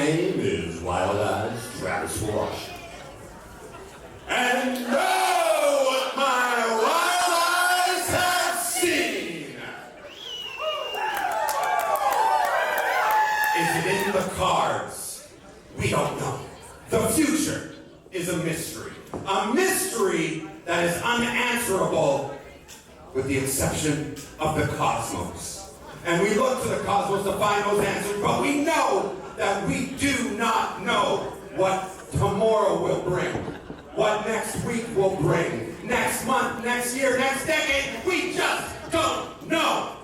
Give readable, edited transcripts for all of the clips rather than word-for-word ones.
name is Wild Eyes Travis Wash. And know what my wild eyes have seen. Is it in the cards? We don't know. The future is a mystery. A mystery that is unanswerable with the exception of the cosmos. And we look to the cosmos to find those answers, but we know that we do not know what tomorrow will bring, what next week will bring, next month, next year, next decade. We just don't know.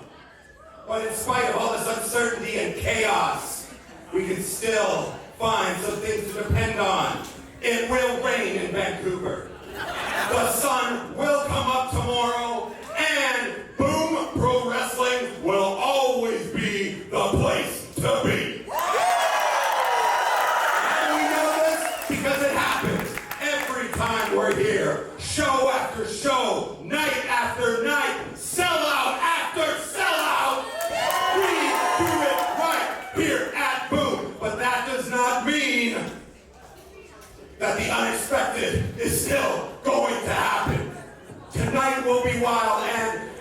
But in spite of all this uncertainty and chaos, we can still find some things to depend on. It will rain in Vancouver. The sun will come up tomorrow, and Boom Pro Wrestling will always be the place to be. And we know this because it happens every time we're here. Show after show, night after night, sellout after sellout. We do it right here at Boom. But that does not mean that the unexpected is still going to happen. Tonight will be wild, and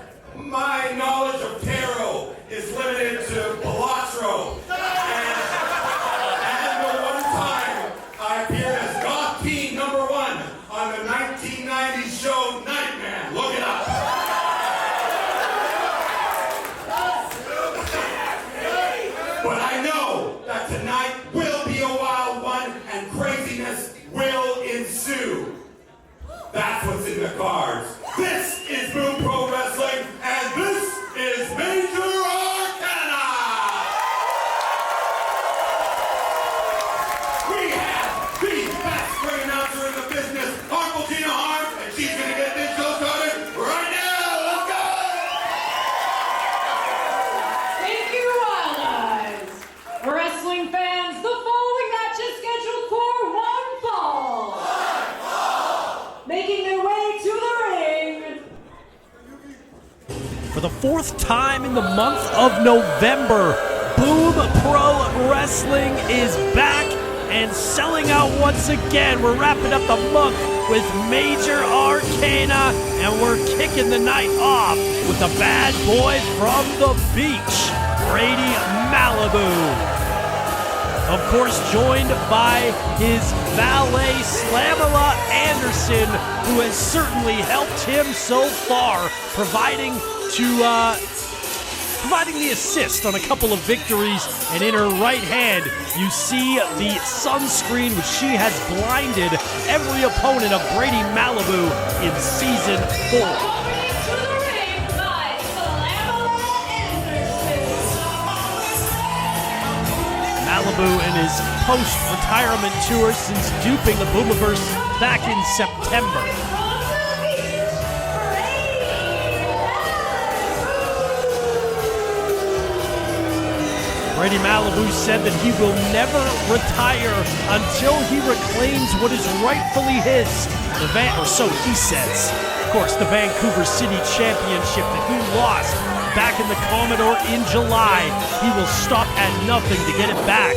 my knowledge of tarot is limited to Balatro. And the one time I appeared as God King #1 on the 1990s show Nightman. Look it up. But I know that tonight will be a wild one, and craziness will ensue. That's what's in the cards. This is Boom Pro Wrestling, and this is Major Arcana! We have the best ring announcer in the business, Uncle Gina Harms, and she's going to get this show started right now. Let's go! Thank you, Wild Eyes. Wrestling fans, the following match is scheduled for one fall. Making their way to the ring. For the fourth time in the month of November, Boom Pro Wrestling is back and selling out once again. We're wrapping up the month with Major Arcana, and we're kicking the night off with the bad boy from the beach, Brady Malibu. Of course, joined by his valet, Slamela Anderson, who has certainly helped him so far, providing the assist on a couple of victories. And in her right hand, you see the sunscreen, which she has blinded every opponent of Brady Malibu in Season 4. Malibu in his post-retirement tour since duping the Boomiverse back in September. Brady Malibu said that he will never retire until he reclaims what is rightfully his. Or so he says. Of course, the Vancouver City Championship that he lost back in the Commodore in July. He will stop at nothing to get it back.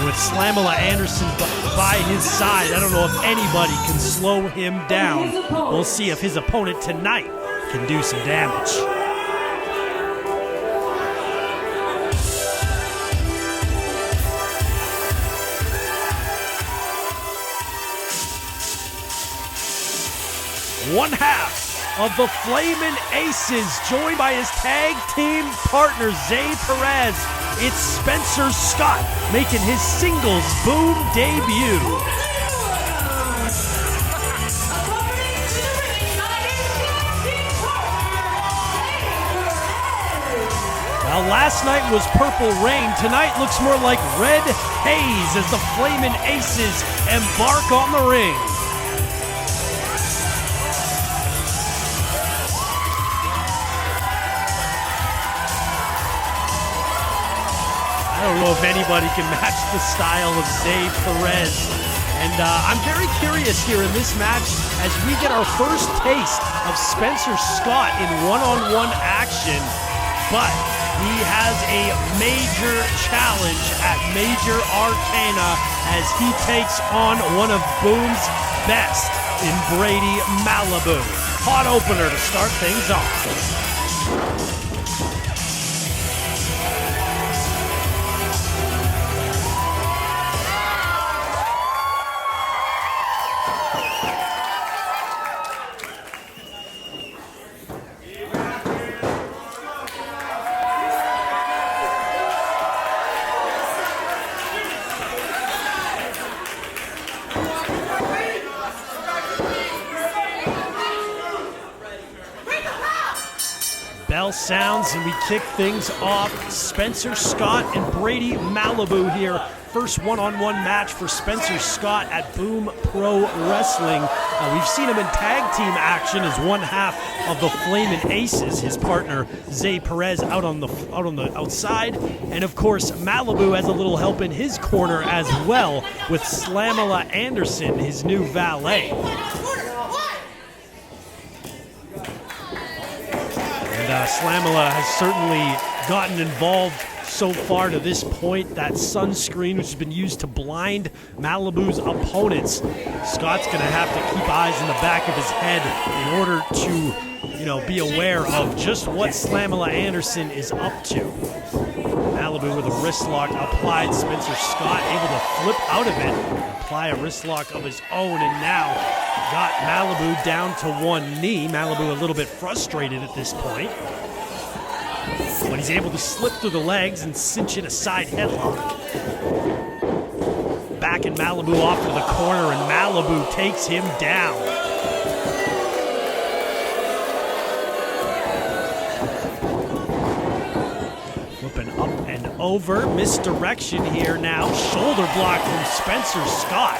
With Slamela Anderson by his side, I don't know if anybody can slow him down. We'll see if his opponent tonight can do some damage. One half of the Flamin' Aces, joined by his tag team partner, Zaye Perez. It's Spencer Scott making his singles Boom debut. Well, last night was Purple Rain. Tonight looks more like Red Haze as the Flamin' Aces embark on the ring. I don't know if anybody can match the style of Zaye Perez. And I'm very curious here in this match as we get our first taste of Spencer Scott in one-on-one action. But He has a major challenge at Major Arcana as he takes on one of Boom's best in Brady Malibu. Hot opener to start things off. Bell sounds and we kick things off. Spencer Scott and Brady Malibu here. First one-on-one match for Spencer Scott at Boom Pro Wrestling. We've seen him in tag team action as one half of the Flamin' Aces. His partner Zaye Perez out on the outside, and of course Malibu has a little help in his corner as well with Slamela Anderson, his new valet. And Slamela has certainly gotten involved so far to this point. That sunscreen, which has been used to blind Malibu's opponents. Scott's going to have to keep eyes in the back of his head in order to, be aware of just what Slamela Anderson is up to. Malibu with a wrist lock applied. Spencer Scott able to flip out of it, apply a wrist lock of his own, and now got Malibu down to one knee. Malibu a little bit frustrated at this point, but he's able to slip through the legs and cinch in a side headlock. Back in Malibu off to the corner, and Malibu takes him down. Flipping up and over, misdirection here now. Shoulder block from Spencer Scott.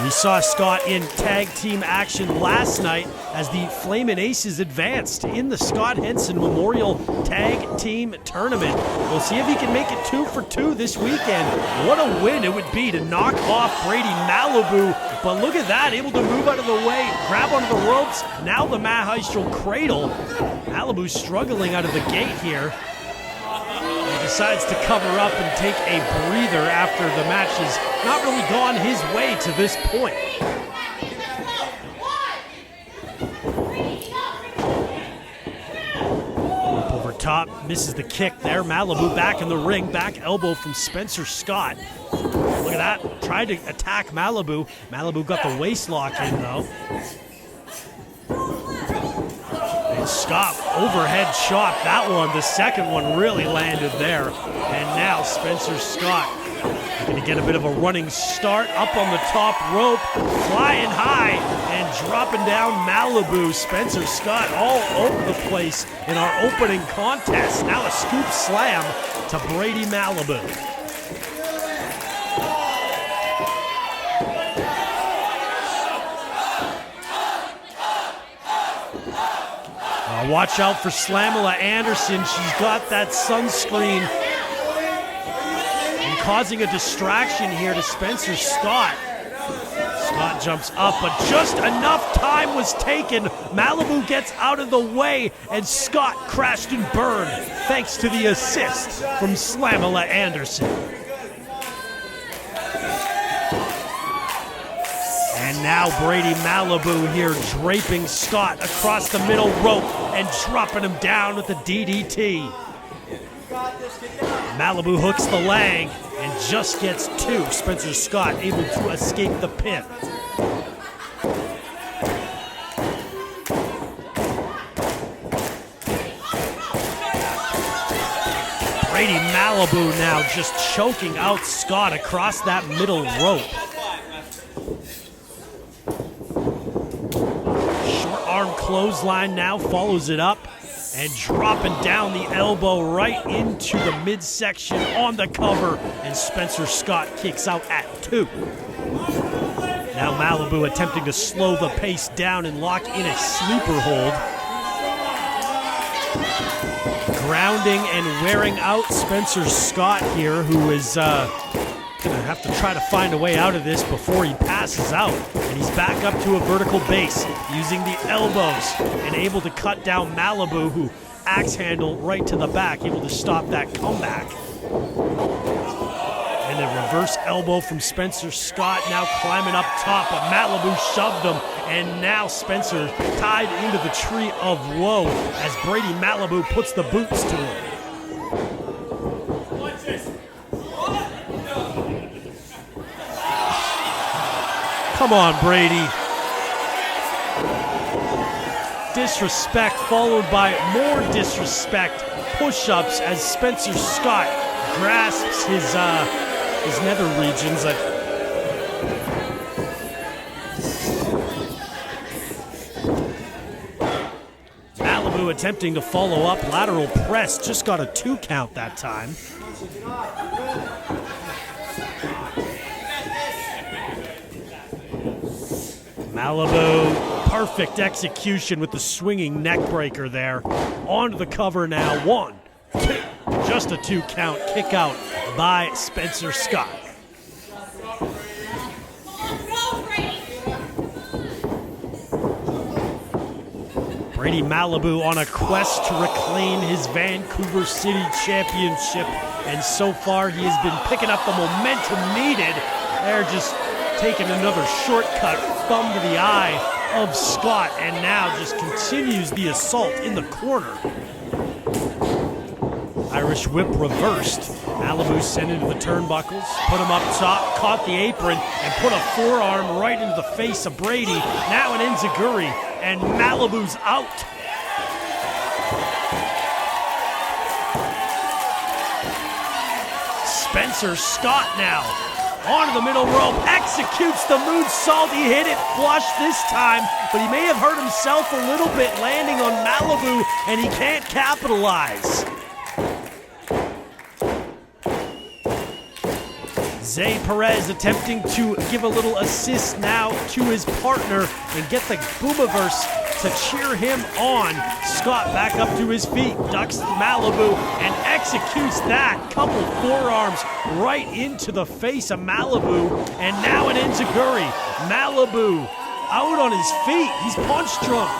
We saw Scott in tag team action last night as the Flamin' Aces advanced in the Scott Henson Memorial Tag Team Tournament. We'll see if he can make it 2 for 2 this weekend. What a win it would be to knock off Brady Malibu. But look at that, able to move out of the way, grab onto the ropes. Now the Mahistral Cradle. Malibu struggling out of the gate here. Decides to cover up and take a breather after the match has not really gone his way to this point. Up over top, misses the kick there. Malibu back in the ring, back elbow from Spencer Scott. Look at that, tried to attack Malibu. Malibu got the waist lock in though. Scott, overhead shot, that one, the second one really landed there. And now Spencer Scott going to get a bit of a running start up on the top rope, flying high and dropping down Malibu. Spencer Scott all over the place in our opening contest. Now a scoop slam to Brady Malibu. Watch out for Slamela Anderson. She's got that sunscreen and causing a distraction here to Spencer Scott. Scott jumps up, but just enough time was taken. Malibu gets out of the way, and Scott crashed and burned thanks to the assist from Slamela Anderson. And now Brady Malibu here draping Scott across the middle rope and dropping him down with the DDT. Malibu hooks the leg and just gets two. Spencer Scott able to escape the pin. Brady Malibu now just choking out Scott across that middle rope. Arm clothesline now follows it up and dropping down the elbow right into the midsection on the cover, and Spencer Scott kicks out at 2. Now Malibu attempting to slow the pace down and lock in a sleeper hold. Grounding and wearing out Spencer Scott here, who is gonna have to try to find a way out of this before he passes out. And he's back up to a vertical base using the elbows and able to cut down Malibu, who axe handle right to the back, able to stop that comeback. And a reverse elbow from Spencer Scott, now climbing up top, but Malibu shoved him, and now Spencer tied into the tree of woe as Brady Malibu puts the boots to him. Come on, Brady. Disrespect followed by more disrespect. Push-ups as Spencer Scott grasps his nether regions. Malibu attempting to follow up, lateral press, just got a 2 count that time. Malibu, perfect execution with the swinging neck breaker there. Onto the cover now, 1, 2, just a 2 count kick out by Spencer Scott. Brady Malibu on a quest to reclaim his Vancouver City championship, and so far he has been picking up the momentum needed. They're just taking another shortcut, thumb to the eye of Scott, and now just continues the assault in the corner. Irish whip reversed. Malibu sent into the turnbuckles, put him up top, caught the apron, and put a forearm right into the face of Brady. Now an enziguri, and Malibu's out. Spencer Scott now onto the middle rope, executes the moonsault. He hit it flush this time, but he may have hurt himself a little bit landing on Malibu, and he can't capitalize. Zaye Perez attempting to give a little assist now to his partner and get the Boomaverse to cheer him on. Scott back up to his feet, ducks Malibu and executes that. Couple forearms right into the face of Malibu, and now an enziguri. Malibu out on his feet. He's punch drunk.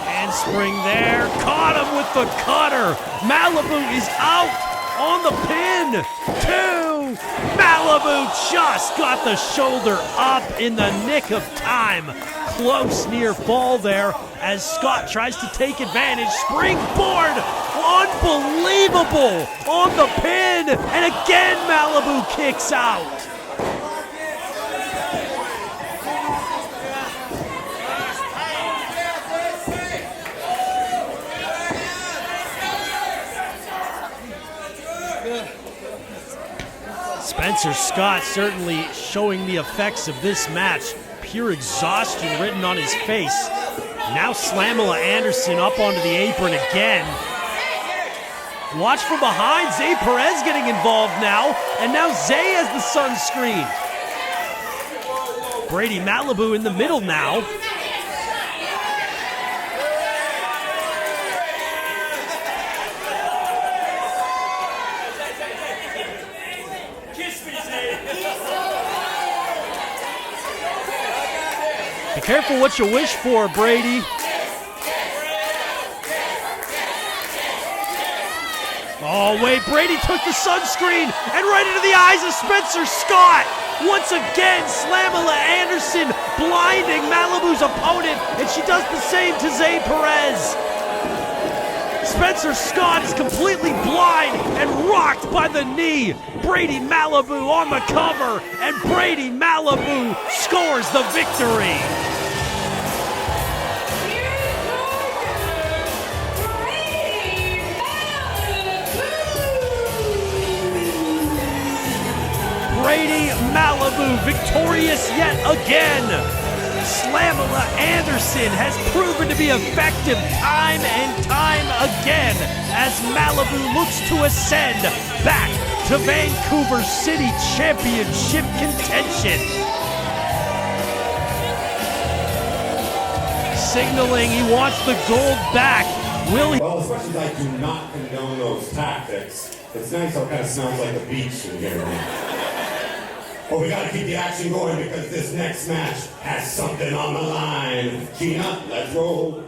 Handspring there, caught him with the cutter. Malibu is out on the pin. 2. Malibu just got the shoulder up in the nick of time. Close near fall there as Scott tries to take advantage. Springboard, unbelievable on the pin, and again Malibu kicks out. Spencer Scott certainly showing the effects of this match. Pure exhaustion written on his face. Now Slamela Anderson up onto the apron again. Watch from behind, Zaye Perez getting involved now, and now Zaye has the sunscreen. Brady Malibu in the middle now. Be careful what you wish for, Brady. Oh, wait, Brady took the sunscreen and right into the eyes of Spencer Scott. Once again, Slamela Anderson blinding Malibu's opponent, and she does the same to Zaye Perez. Spencer Scott is completely blind and rocked by the knee. Brady Malibu on the cover, and Brady Malibu scores the victory. Brady Malibu victorious yet again. Slamela Anderson has proven to be effective time and time again as Malibu looks to ascend back to Vancouver City Championship contention. Signaling he wants the gold back. Will he? Well, as much as I do not condone those tactics, it's nice how it kind of smells like the beach in here. But we gotta keep the action going because this next match has something on the line. Gina, let's roll.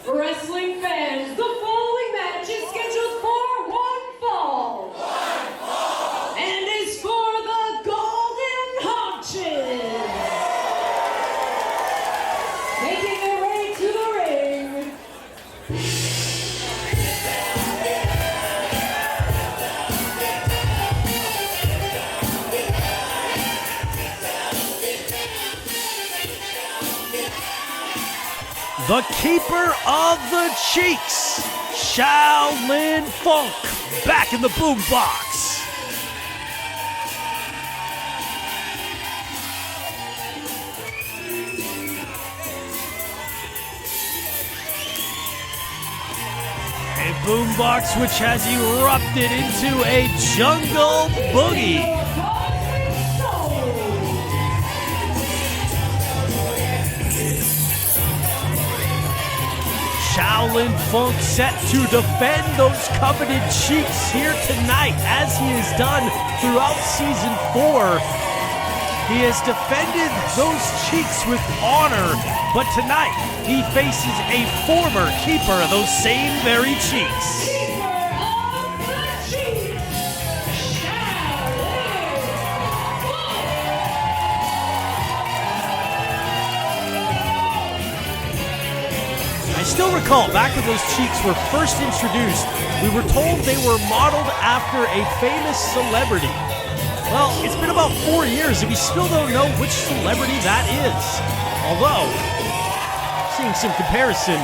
Wrestling fans, the following match is scheduled for one fall. And is for the Golden Haunches. Making their way to the ring. The keeper of the cheeks, Shaolin Funk, back in the boombox. A boombox which has erupted into a jungle boogie. Shaolin Funk set to defend those coveted cheeks here tonight, as he has done throughout Season 4. He has defended those cheeks with honor, but tonight he faces a former keeper of those same very cheeks. I still recall back when those cheeks were first introduced, we were told they were modeled after a famous celebrity. Well, it's been about 4 years and we still don't know which celebrity that is. Although, seeing some comparison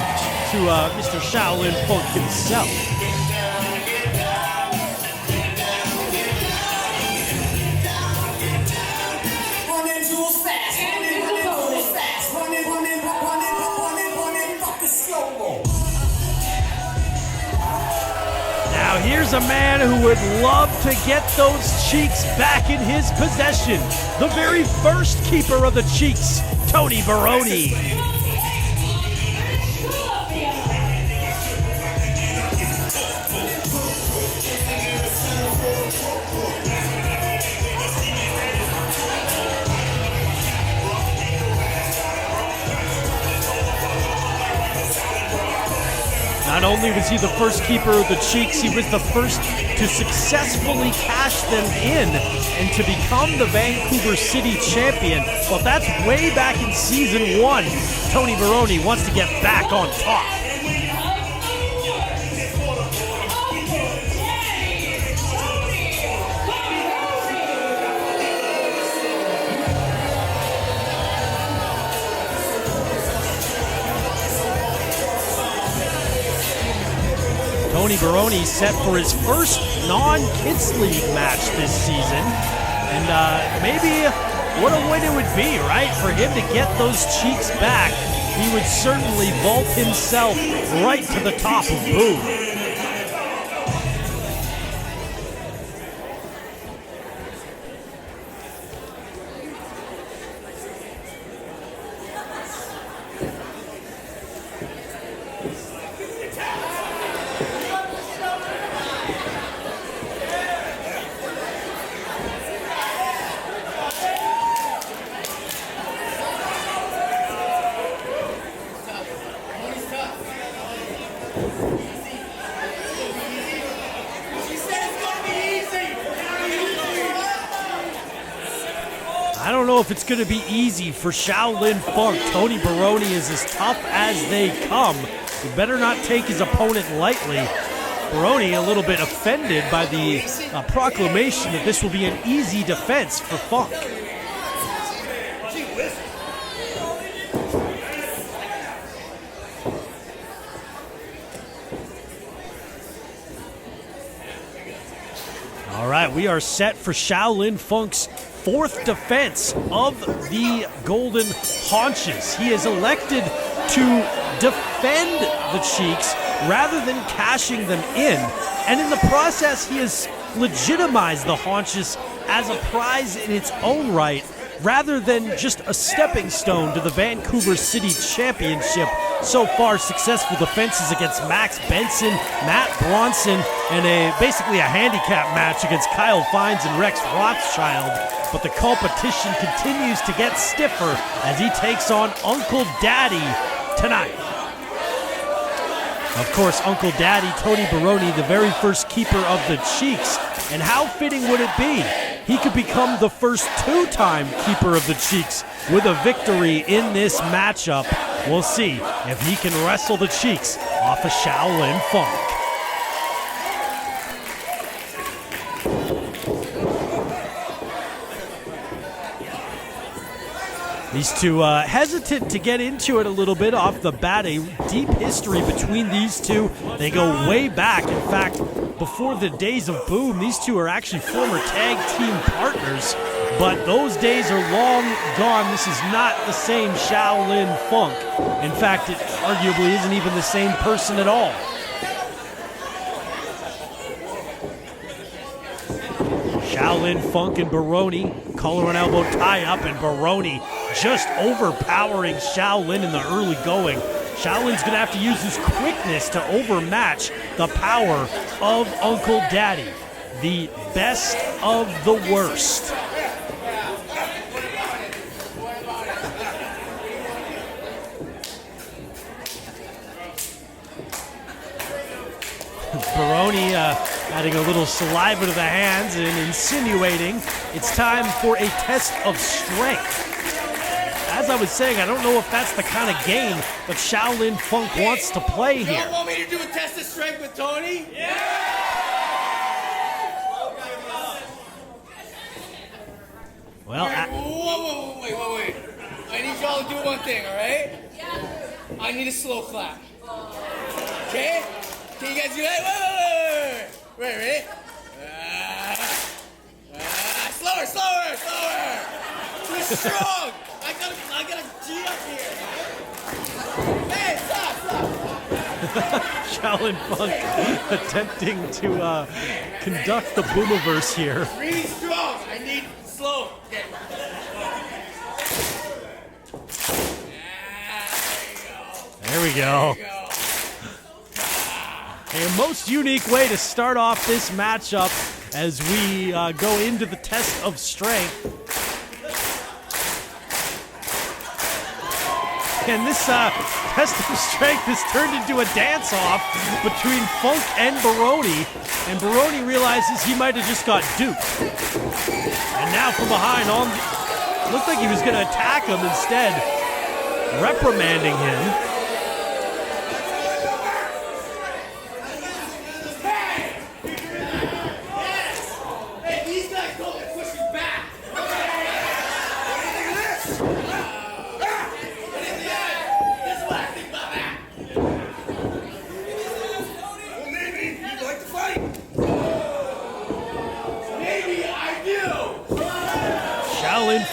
to Mr. Shaolin Funk himself. Now here's a man who would love to get those cheeks back in his possession. The very first keeper of the cheeks, Tony Baroni. Not only was he the first keeper of the cheeks, he was the first to successfully cash them in and to become the Vancouver City champion. Well, that's way back in Season 1. Tony Baroni wants to get back on top. Tony Baroni set for his first non-Kids League match this season. And maybe what a win it would be, right? For him to get those cheeks back, he would certainly vault himself right to the top of Boom. I don't know if it's going to be easy for Shaolin Funk. Tony Baroni is as tough as they come. You better not take his opponent lightly. Baroni a little bit offended by the proclamation that this will be an easy defense for Funk. All right, we are set for Shaolin Funk's fourth defense of the Golden Haunches. He is elected to defend the cheeks rather than cashing them in. And in the process, he has legitimized the Haunches as a prize in its own right. rather than just a stepping stone to the Vancouver City Championship. So far, successful defenses against Max Benson, Matt Bronson, and basically a handicap match against Kyle Fines and Rex Rothschild. But the competition continues to get stiffer as he takes on Uncle Daddy tonight. Of course, Uncle Daddy, Tony Baroni, the very first keeper of the Cheeks. And how fitting would it be? He could become the first two-time keeper of the Cheeks with a victory in this matchup. We'll see if he can wrestle the Cheeks off a Shaolin Funk. These two hesitant to get into it a little bit off the bat. A deep history between these two. They go way back. In fact, before the days of Boom, these two are actually former tag team partners. But those days are long gone. This is not the same Shaolin Funk. In fact, it arguably isn't even the same person at all. Shaolin Funk and Baroni, collar and elbow tie up, and Baroni just overpowering Shaolin in the early going. Shaolin's going to have to use his quickness to overmatch the power of Uncle Daddy, the best of the worst. Baroni adding a little saliva to the hands and insinuating it's time for a test of strength. As I was saying, I don't know if that's the kind of game that Shaolin Funk wants to play here. You want me to do a test of strength with Tony? Yeah! Well, wait. I need y'all to do one thing, all right? Yeah. I need a slow clap. Okay? Can you guys do that? Wait, ready? Slower. Too strong. I gotta G up here. Hey, stop. Shaolin Funk attempting to conduct the Boomiverse here. Really strong. I need slow. Okay. There we go. A most unique way to start off this matchup as we go into the test of strength. And this test of strength has turned into a dance-off between Funk and Baroni. And Baroni realizes he might have just got duped. And now from behind, looked like he was going to attack him instead, reprimanding him.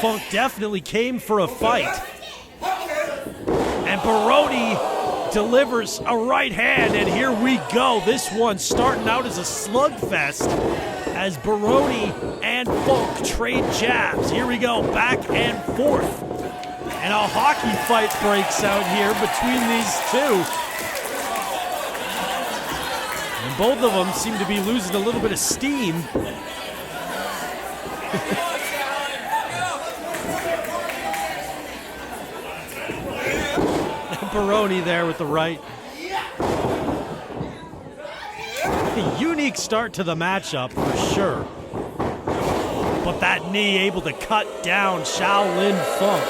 Funk definitely came for a fight. And Baroni delivers a right hand, and here we go. This one starting out as a slugfest as Baroni and Funk trade jabs. Here we go, back and forth. And a hockey fight breaks out here between these two. And both of them seem to be losing a little bit of steam. Baroni there with the right. A unique start to the matchup for sure. But that knee able to cut down Shaolin Funk.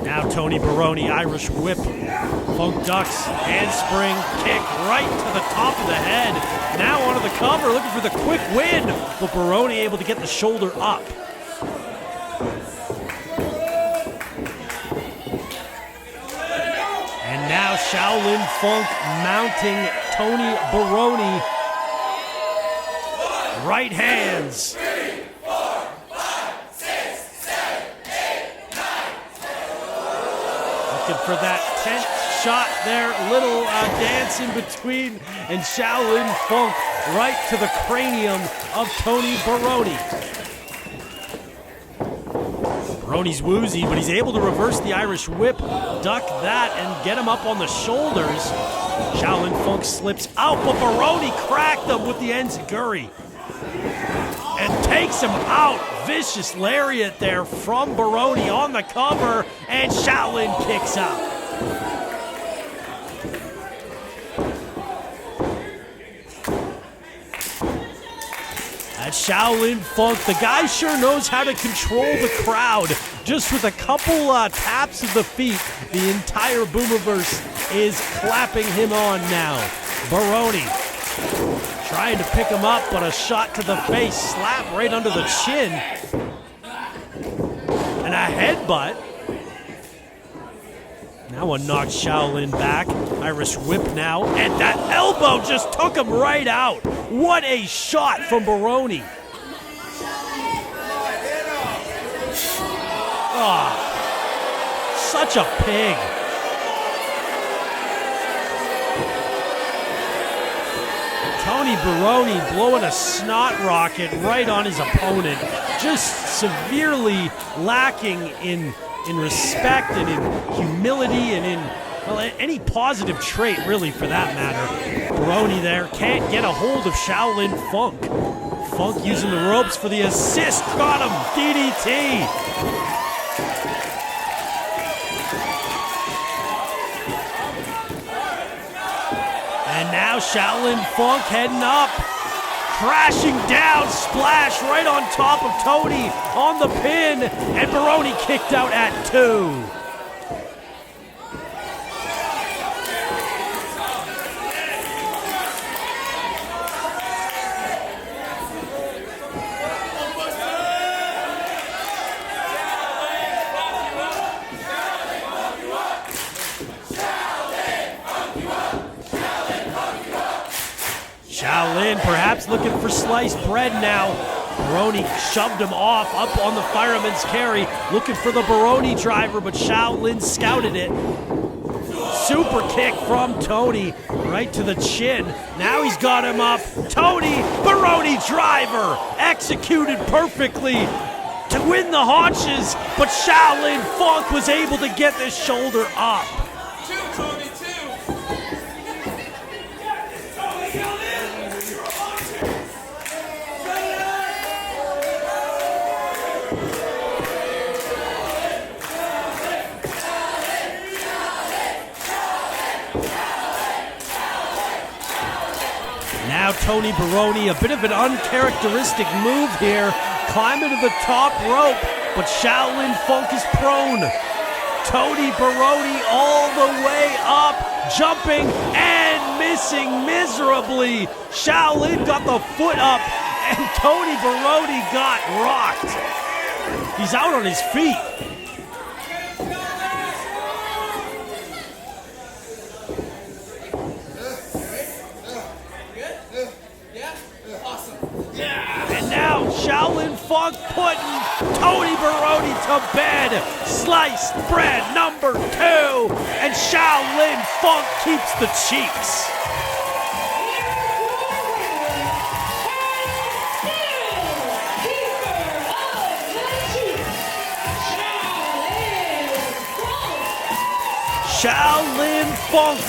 Now Tony Baroni, Irish whip. Funk ducks, handspring, kick right to the top of the head. Now onto the cover, looking for the quick win. But Baroni able to get the shoulder up. And now Shaolin Funk mounting Tony Baroni. Right hands. 3, 4, 5, 6, 7, 8, 9. Looking for that 10th shot there, little dance in between, and Shaolin Funk right to the cranium of Tony Baroni. Baroni's woozy, but he's able to reverse the Irish whip, duck that, and get him up on the shoulders. Shaolin Funk slips out, but Baroni cracked him with the enziguri and takes him out. Vicious lariat there from Baroni on the cover, and Shaolin kicks out. That's Shaolin Funk. The guy sure knows how to control the crowd. Just with a couple taps of the feet, the entire Boomiverse is clapping him on now. Baroni trying to pick him up, but a shot to the face, slap right under the chin. And a headbutt. Now one knocks Shaolin back. Irish whip now, and that elbow just took him right out. What a shot from Baroni. Oh, such a pig. Tony Baroni blowing a snot rocket right on his opponent. Just severely lacking in respect and in humility and in, well, any positive trait, really, for that matter. Baroni there can't get a hold of Shaolin Funk. Funk using the ropes for the assist. Got him. DDT. And now Shaolin Funk heading up. Crashing down, splash right on top of Tony on the pin, and Baroni kicked out at 2. Shaolin perhaps looking for sliced bread now. Baroni shoved him off up on the fireman's carry, looking for the Baroni driver, but Shaolin scouted it. Super kick from Tony, right to the chin. Now he's got him up. Tony, Baroni driver, executed perfectly to win the haunches, but Shaolin Funk was able to get this shoulder up. Now Tony Baroni, a bit of an uncharacteristic move here, climbing to the top rope, but Shaolin Funk is prone. Tony Baroni all the way up, jumping and missing miserably. Shaolin got the foot up, and Tony Baroni got rocked. He's out on his feet. Shaolin Funk putting Tony Baroni to bed. Sliced bread number 2. And Shaolin Funk keeps the cheeks. Shaolin Funk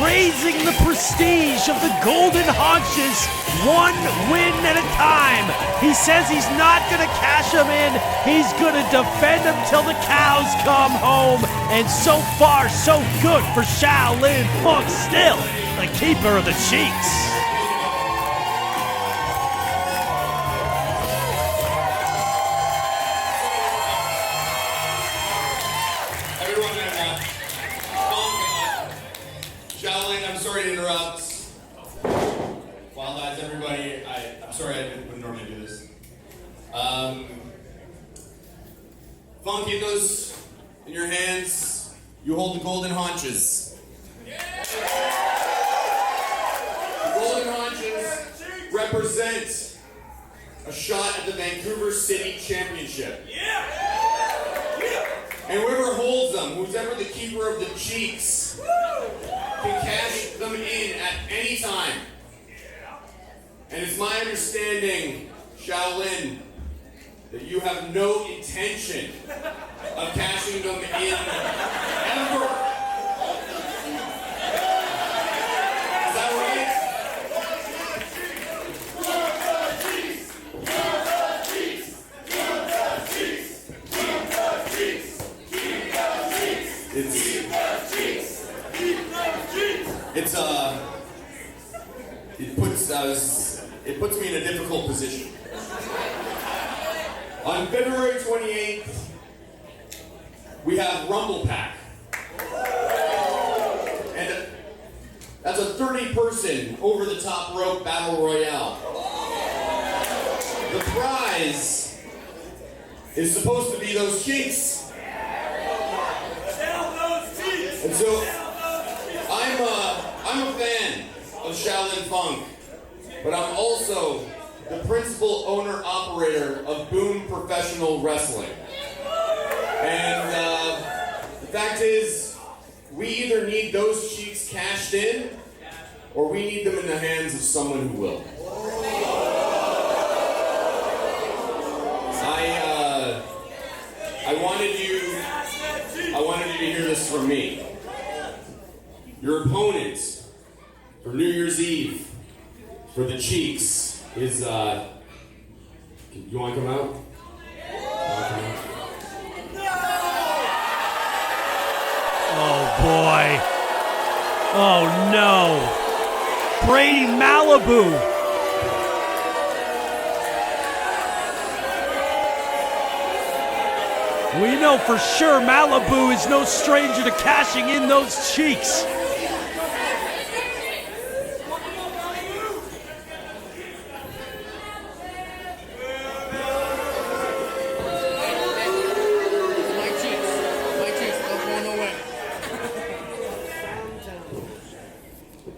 raising the prestige of the Golden Haunches, one win at a time. He says he's not going to cash them in. He's going to defend them till the cows come home. And so far, so good for Shaolin Funk, still the keeper of the cheeks. Shaolin, I'm sorry to interrupt. Wild Eyes, everybody. I'm sorry I wouldn't normally do this. Funk, get those in your hands. You hold the Golden Haunches. The Golden Haunches represent a shot at the Vancouver City Championship. And whoever holds them, who's ever the keeper of the cheeks, can cash them in at any time. And it's my understanding, Shaolin, that you have no intention of cashing them in ever. Is that right? It puts me in a difficult position. On February 28th, we have Rumble Pack. And that's a 30-person over-the-top rope battle royale. The prize is supposed to be those cheeks. And so I'm a fan of Shaolin Funk, but I'm also the principal owner-operator of Boom Professional Wrestling. And the fact is, we either need those cheeks cashed in, or we need them in the hands of someone who will. I wanted you to hear this from me. Your opponent for New Year's Eve for the cheeks is you want to come out? Oh boy. Oh no. Brady Malibu. We know for sure Malibu is no stranger to cashing in those cheeks.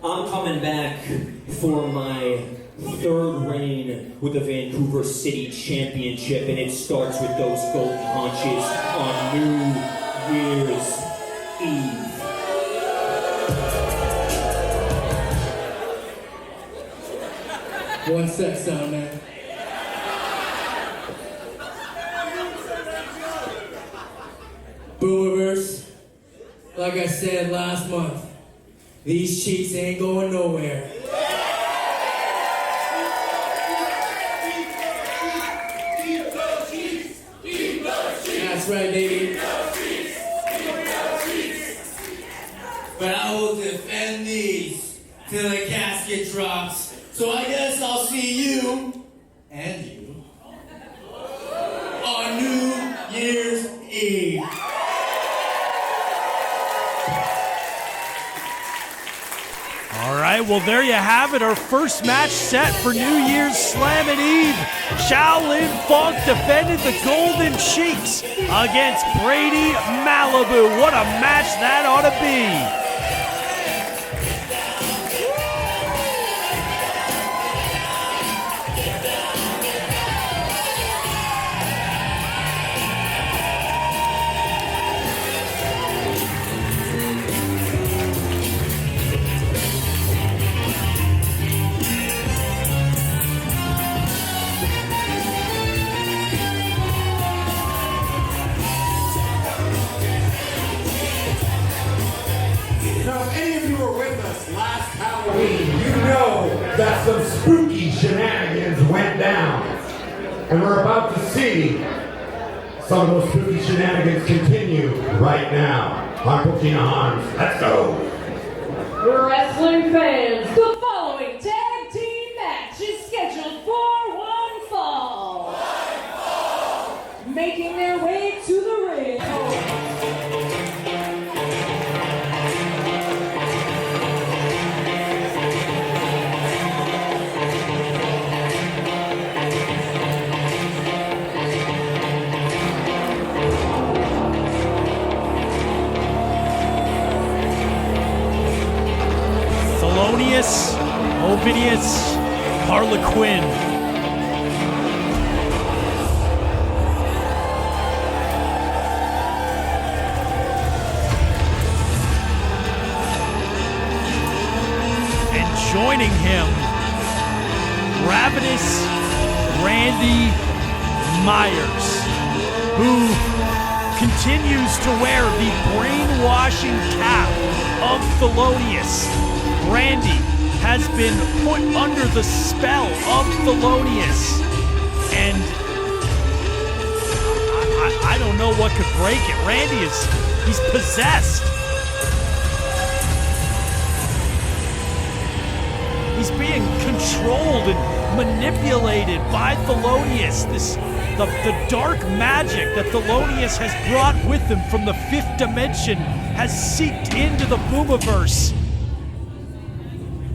I'm coming back for my third reign with the Vancouver City Championship, and it starts with those golden haunches on New Year's Eve. One sec, sound man. Boomers, like I said last month, these cheeks ain't going nowhere. That's right, baby. But I will defend these till the casket drops. So I guess I'll see you and you on New Year's Eve. All right, well, there you have it. Our first match set for New Year's Slammin' Eve. Shaolin Funk defended the Golden Cheeks against Brady Malibu. What a match that ought to be. That some spooky shenanigans went down. And we're about to see some of those spooky shenanigans continue right now. Arcana Hans, let's go. Wrestling fans, the following tag team match is scheduled for one fall. Making their way to the ring. Thelonius, Jovinius, Harlequin. ravenous Randy Myers, who continues to wear the brainwashing cap of Thelonius. Randy has been put under the spell of Thelonius, and I don't know what could break it. Randy he's possessed. He's being controlled and manipulated by Thelonius. The dark magic that Thelonius has brought with him from the fifth dimension has seeped into the Boomiverse.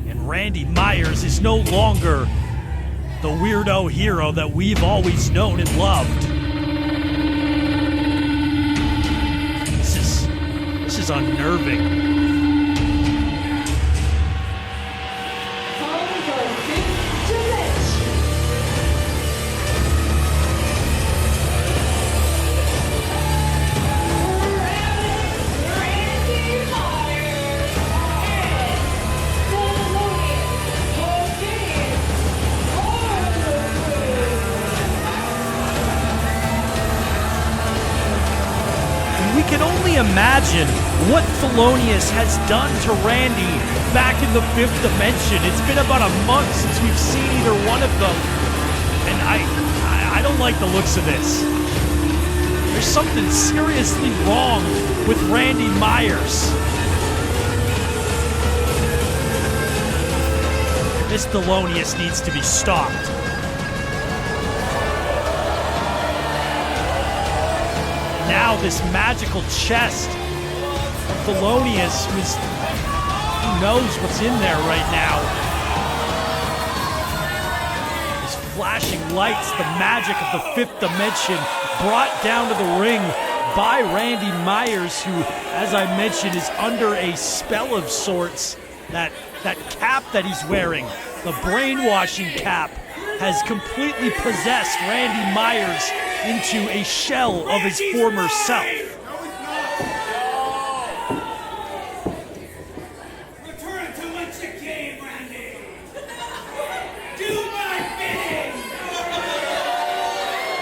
And Randy Myers is no longer the weirdo hero that we've always known and loved. This is unnerving. Imagine what Thelonius has done to Randy back in the fifth dimension. It's been about a month since we've seen either one of them, and I don't like the looks of this. There's something seriously wrong with Randy Myers. This Thelonius needs to be stopped. Now this magical chest of Thelonius, who knows what's in there right now. These flashing lights, the magic of the fifth dimension brought down to the ring by Randy Myers, who, as I mentioned, is under a spell of sorts. That cap that he's wearing, the brainwashing cap, has completely possessed Randy Myers into a shell of his former self. Return to what you came, Randy. Do my bidding.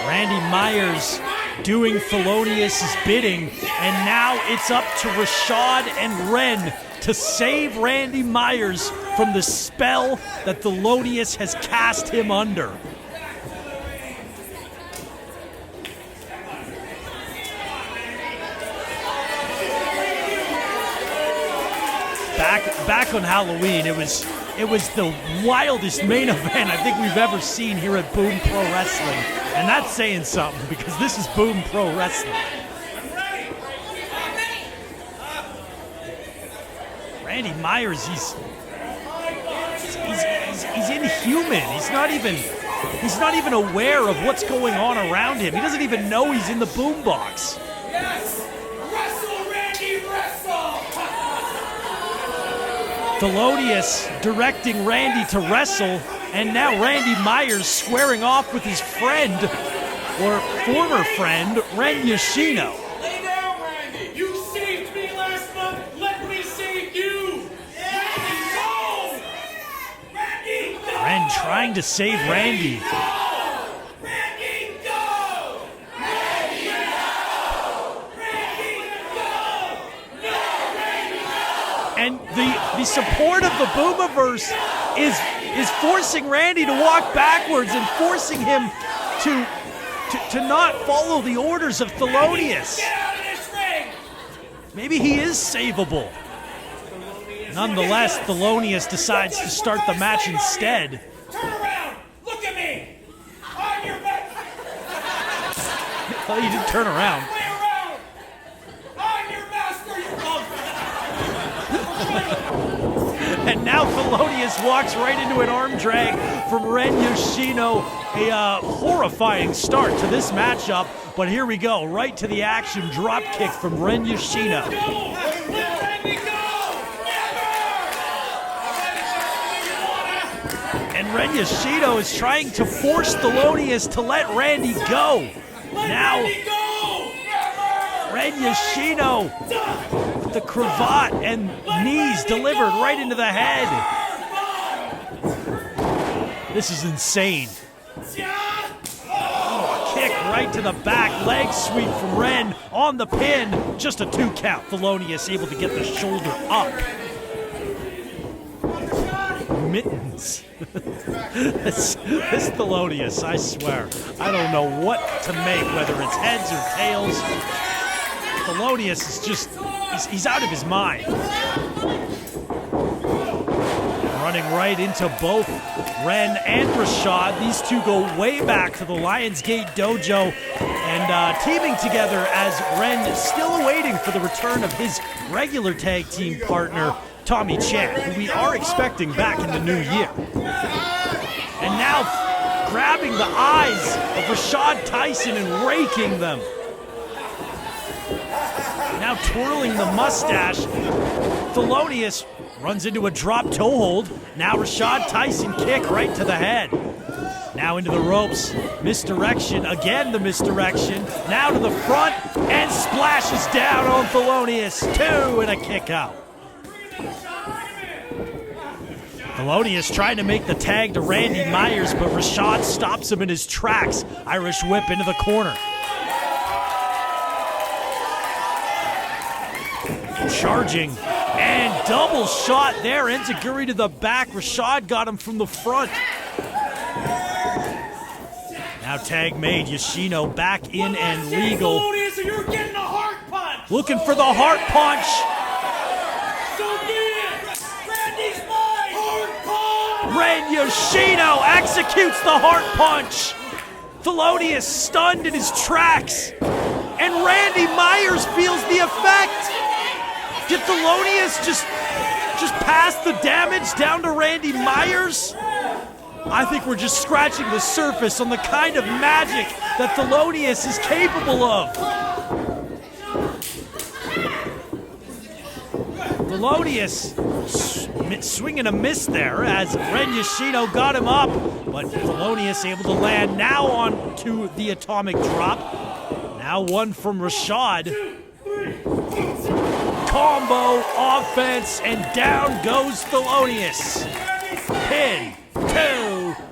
Randy Myers doing Thelonius' bidding, and now it's up to Rashad and Ren to save Randy Myers from the spell that Thelonius has cast him under. Back on Halloween, it was the wildest main event I think we've ever seen here at Boom Pro Wrestling, and that's saying something because this is Boom Pro Wrestling. Randy Myers, he's inhuman. He's not even aware of what's going on around him. He doesn't even know he's in the boombox. Yes! Wrestle, Randy, wrestle! Thelonius directing Randy to wrestle, and now Randy Myers squaring off with his friend, or former friend, Ren Yoshino. Lay down, Randy! You saved me last month, let me save you! Randy, no! Randy, no! Ren trying to save Randy. No! Randy, go! Randy, no! Randy, go! No, Randy, no! And the support of the Boomiverse is forcing Randy to walk backwards and forcing him to not follow the orders of Thelonius. Get out of this ring! Maybe he is savable. Nonetheless, Thelonius decides to start the match instead. Turn around! Look at me! On your back! Oh, you didn't turn around. Way around! I'm your master, you And now Thelonius walks right into an arm drag from Ren Yoshino. A horrifying start to this matchup, but here we go, right to the action. Drop kick from Ren Yoshino. Go! Let Randy go! Never! And Ren Yoshino is trying to force Thelonius to let Randy go. Now, Randy go! Never! Ren Yoshino with the cravat and knees delivered right into the head. This is insane. Oh, a kick right to the back. Leg sweep from Ren on the pin. Just a 2 count. Thelonius able to get the shoulder up. Mittens. this Thelonius, I swear. I don't know what to make, whether it's heads or tails. Thelonius is just, he's out of his mind. Running right into both Ren and Rashad. These two go way back to the Lionsgate Dojo and teaming together as Ren is still awaiting for the return of his regular tag team partner, Tommy Chan, who we are expecting back in the new year. And now grabbing the eyes of Rashad Tyson and raking them. Now twirling the mustache. Thelonius runs into a drop toe hold. Now Rashad Tyson kick right to the head. Now into the ropes. Misdirection. Again the misdirection. Now to the front and splashes down on Thelonius. 2 and a kick out. Thelonius trying to make the tag to Randy Myers, but Rashad stops him in his tracks. Irish whip into the corner. Charging and double shot there. Enziguri to the back. Rashad got him from the front. Now tag made. Yoshino back in and legal. Thelonius, you're getting a heart punch. Looking for the heart punch. So be it. Randy's mine. Heart punch. Ren Yoshino executes the heart punch. Thelonius stunned in his tracks. And Randy Myers feels the effect. Did Thelonius just pass the damage down to Randy Myers? I think we're just scratching the surface on the kind of magic that Thelonius is capable of. Thelonius swinging a miss there as Ren Yoshino got him up, but Thelonius able to land now on to the atomic drop. Now one from Rashad. Combo offense, and down goes Thelonius. Pin, 2.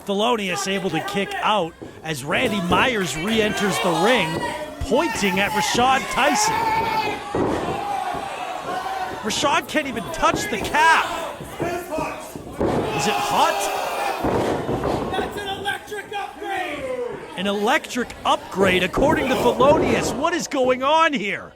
Thelonius able to kick out as Randy Myers re-enters the ring, pointing at Rashad Tyson. Rashad can't even touch the cap. Is it hot? That's an electric upgrade. An electric upgrade, according to Thelonius. What is going on here?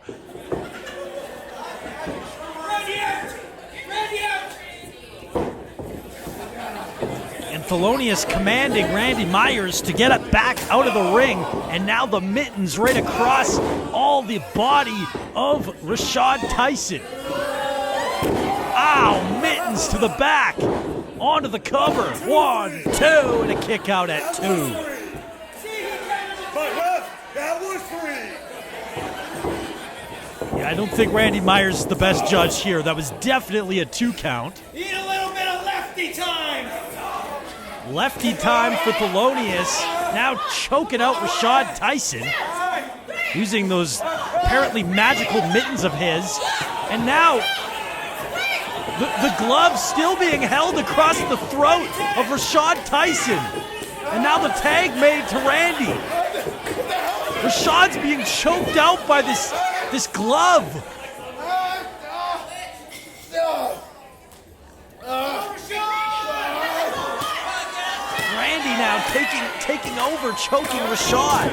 And Thelonius commanding Randy Myers to get it back out of the ring. And now the mittens right across all the body of Rashad Tyson. Ow, mittens to the back. Onto the cover. 1, 2, and a kick out at 2. That was 3. Yeah, I don't think Randy Myers is the best judge here. That was definitely a 2 count. Need a little bit of lefty time. Lefty time for Thelonius. Now choking out Rashad Tyson. Using those apparently magical mittens of his. And now the glove still being held across the throat of Rashad Tyson. And now the tag made to Randy. Rashad's being choked out by this glove. Randy now taking over, choking Rashad.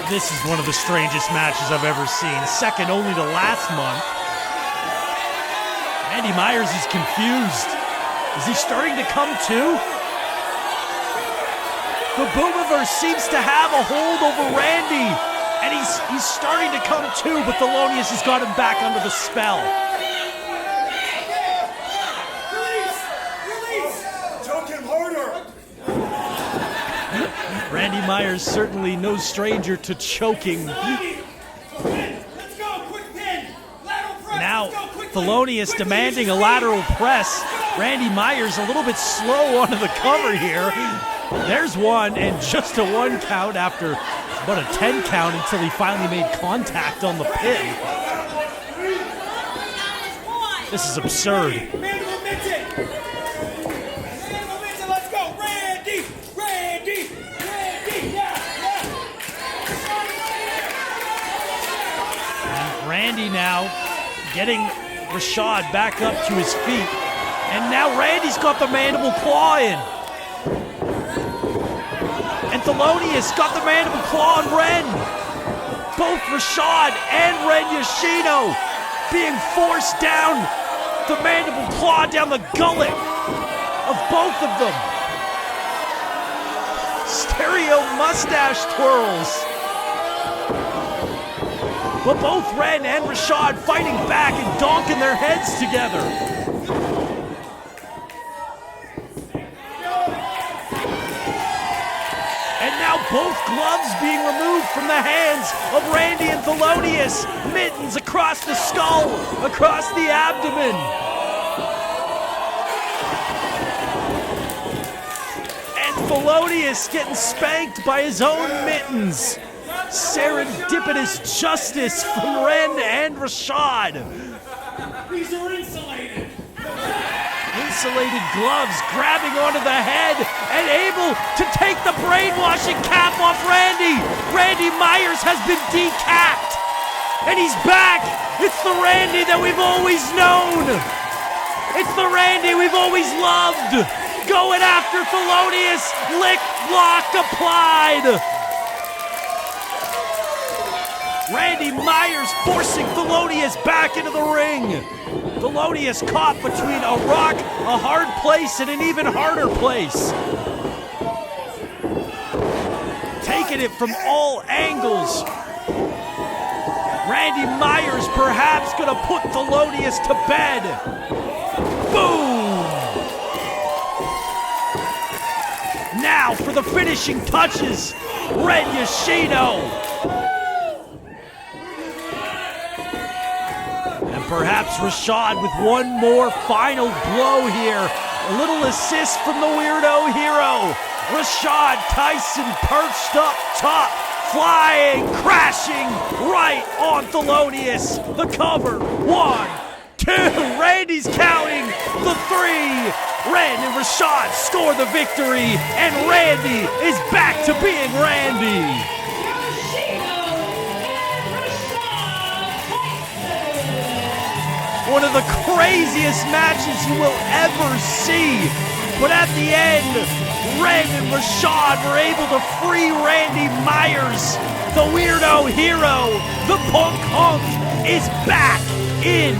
This is one of the strangest matches I've ever seen, second only to last month. Randy Myers is confused. Is he starting to come to? The Boomiverse seems to have a hold over Randy, and he's starting to come to, but Thelonius has got him back under the spell. Release! Choke him harder! Randy Myers certainly no stranger to choking. Let's go, quick pin! Lateral press! Now, Thelonius demanding a lateral press. Randy Myers a little bit slow onto the cover here. There's one, and just a 1 count after About a 10 count until he finally made contact on the pin. This is absurd. Man momentum. Let's go. Randy. And Randy now getting Rashad back up to his feet. And now Randy's got the mandible claw in. And Thelonius got the mandible claw on Ren. Both Rashad and Ren Yoshino being forced down the mandible claw down the gullet of both of them. Stereo mustache twirls. But both Ren and Rashad fighting back and donking their heads together. And now both gloves being removed from the hands of Randy and Thelonius. Mittens across the skull, across the abdomen. And Thelonius getting spanked by his own mittens. Serendipitous justice from Ren and Rashad. These are insulated. Insulated gloves grabbing onto the head and able to take the brainwashing cap off Randy. Randy Myers has been decapped. And he's back. It's the Randy that we've always known. It's the Randy we've always loved. Going after Thelonius. Lick, block, applied. Randy Myers forcing Thelonius back into the ring. Thelonius caught between a rock, a hard place, and an even harder place. Taking it from all angles. Randy Myers perhaps gonna put Thelonius to bed. Boom! Now for the finishing touches, Ren Yoshino. Perhaps Rashad with one more final blow here. A little assist from the Weirdo Hero. Rashad Tyson perched up top, flying, crashing right on Thelonius. The cover, 1, 2, Randy's counting the 3. Ren and Rashad score the victory, and Randy is back to being Randy. One of the craziest matches you will ever see. But at the end, Ren and Rashad were able to free Randy Myers. The Weirdo Hero, the Punk Hunk, is back in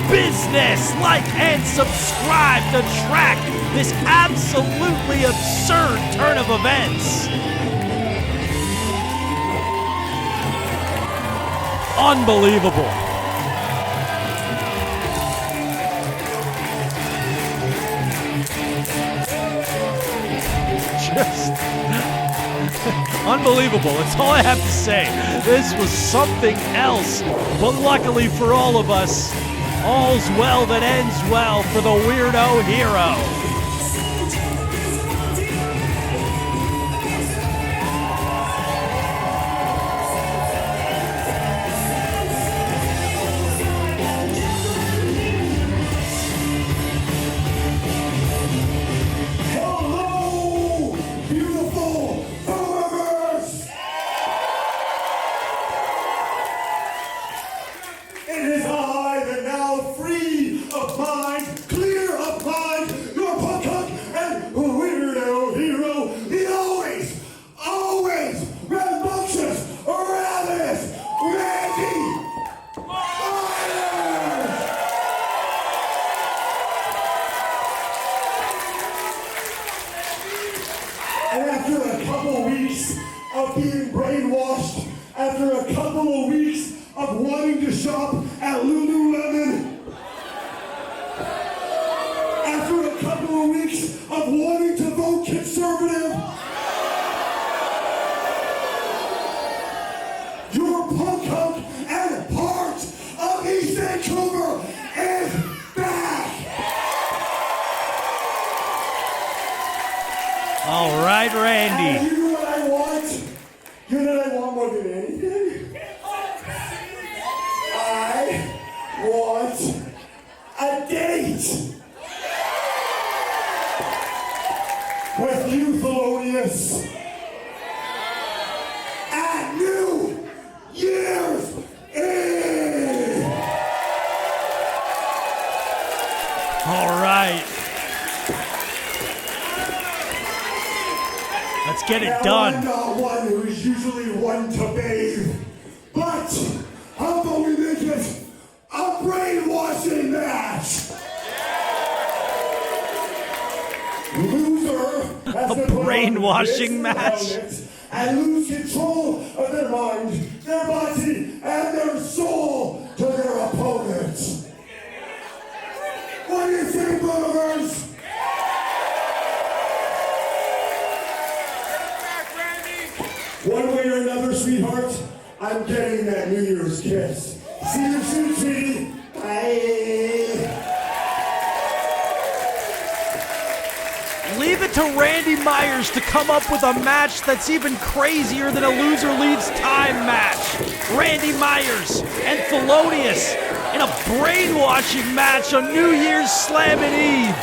business. Like and subscribe to track this absolutely absurd turn of events. Unbelievable. Just unbelievable. That's all I have to say. This was something else. But luckily for all of us, all's well that ends well for the Weirdo Hero. Randy. You know what I want? You know what I want more All right. Let's get it done. I'm not one who is usually one to bathe, but how about we make it a brainwashing match? Loser has A brainwashing match? And lose control of their mind, their body, and their soul to their opponent. What do you think, brothers? One way or another, sweetheart, I'm getting that New Year's kiss. See you soon, sweetie. Bye. Leave it to Randy Myers to come up with a match that's even crazier than a loser leaves time match. Randy Myers and Thelonius in a brainwashing match on New Year's Slammin' Eve.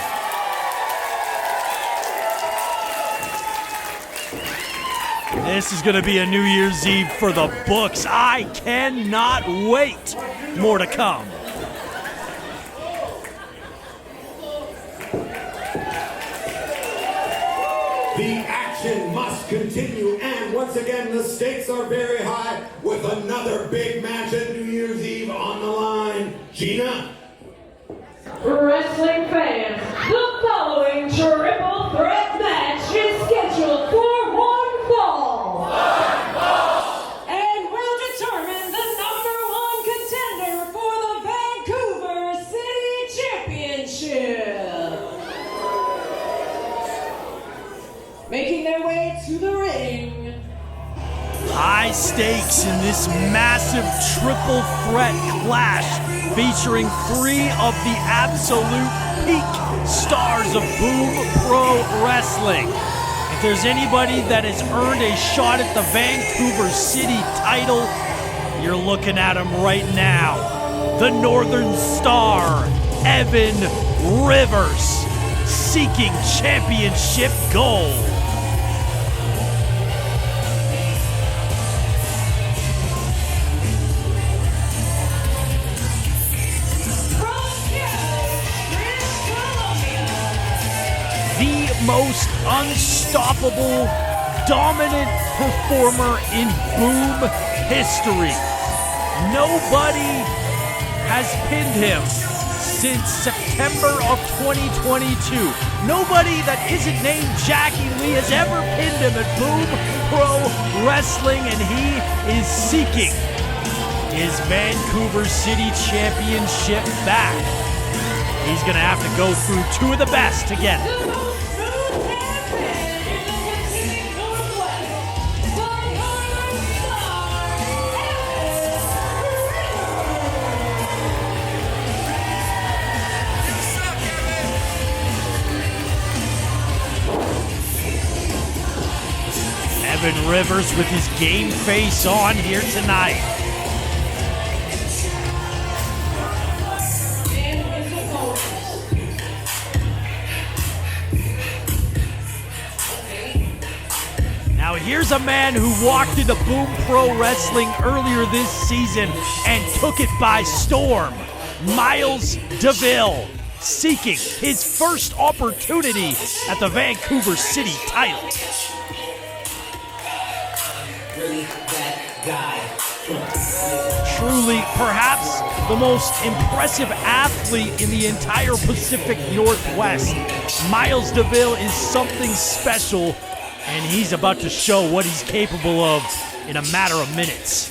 This is going to be a New Year's Eve for the books. I cannot wait. More to come. The action must continue, and once again, the stakes are very high with another big match at New Year's Eve on the line. Gina? Wrestling fans, the following triple threat match is scheduled for one fall. And will determine the #1 contender for the Vancouver City Championship. Making their way to the ring. High stakes in this massive triple threat clash featuring 3 of the absolute peak stars of Boom Pro Wrestling. If there's anybody that has earned a shot at the Vancouver City title, you're looking at him right now. The Northern Star, Evan Rivers, seeking championship gold. The most unstoppable, dominant performer in Boom history. Nobody has pinned him since September of 2022. Nobody that isn't named Jackie Lee has ever pinned him at Boom Pro Wrestling, and he is seeking his Vancouver City Championship back. He's gonna have to go through 2 of the best to get it. Evan Rivers with his game face on here tonight. Now here's a man who walked into Boom Pro Wrestling earlier this season and took it by storm. Miles Deville, seeking his first opportunity at the Vancouver City title. Truly, perhaps the most impressive athlete in the entire Pacific Northwest. Miles Deville is something special, and he's about to show what he's capable of in a matter of minutes.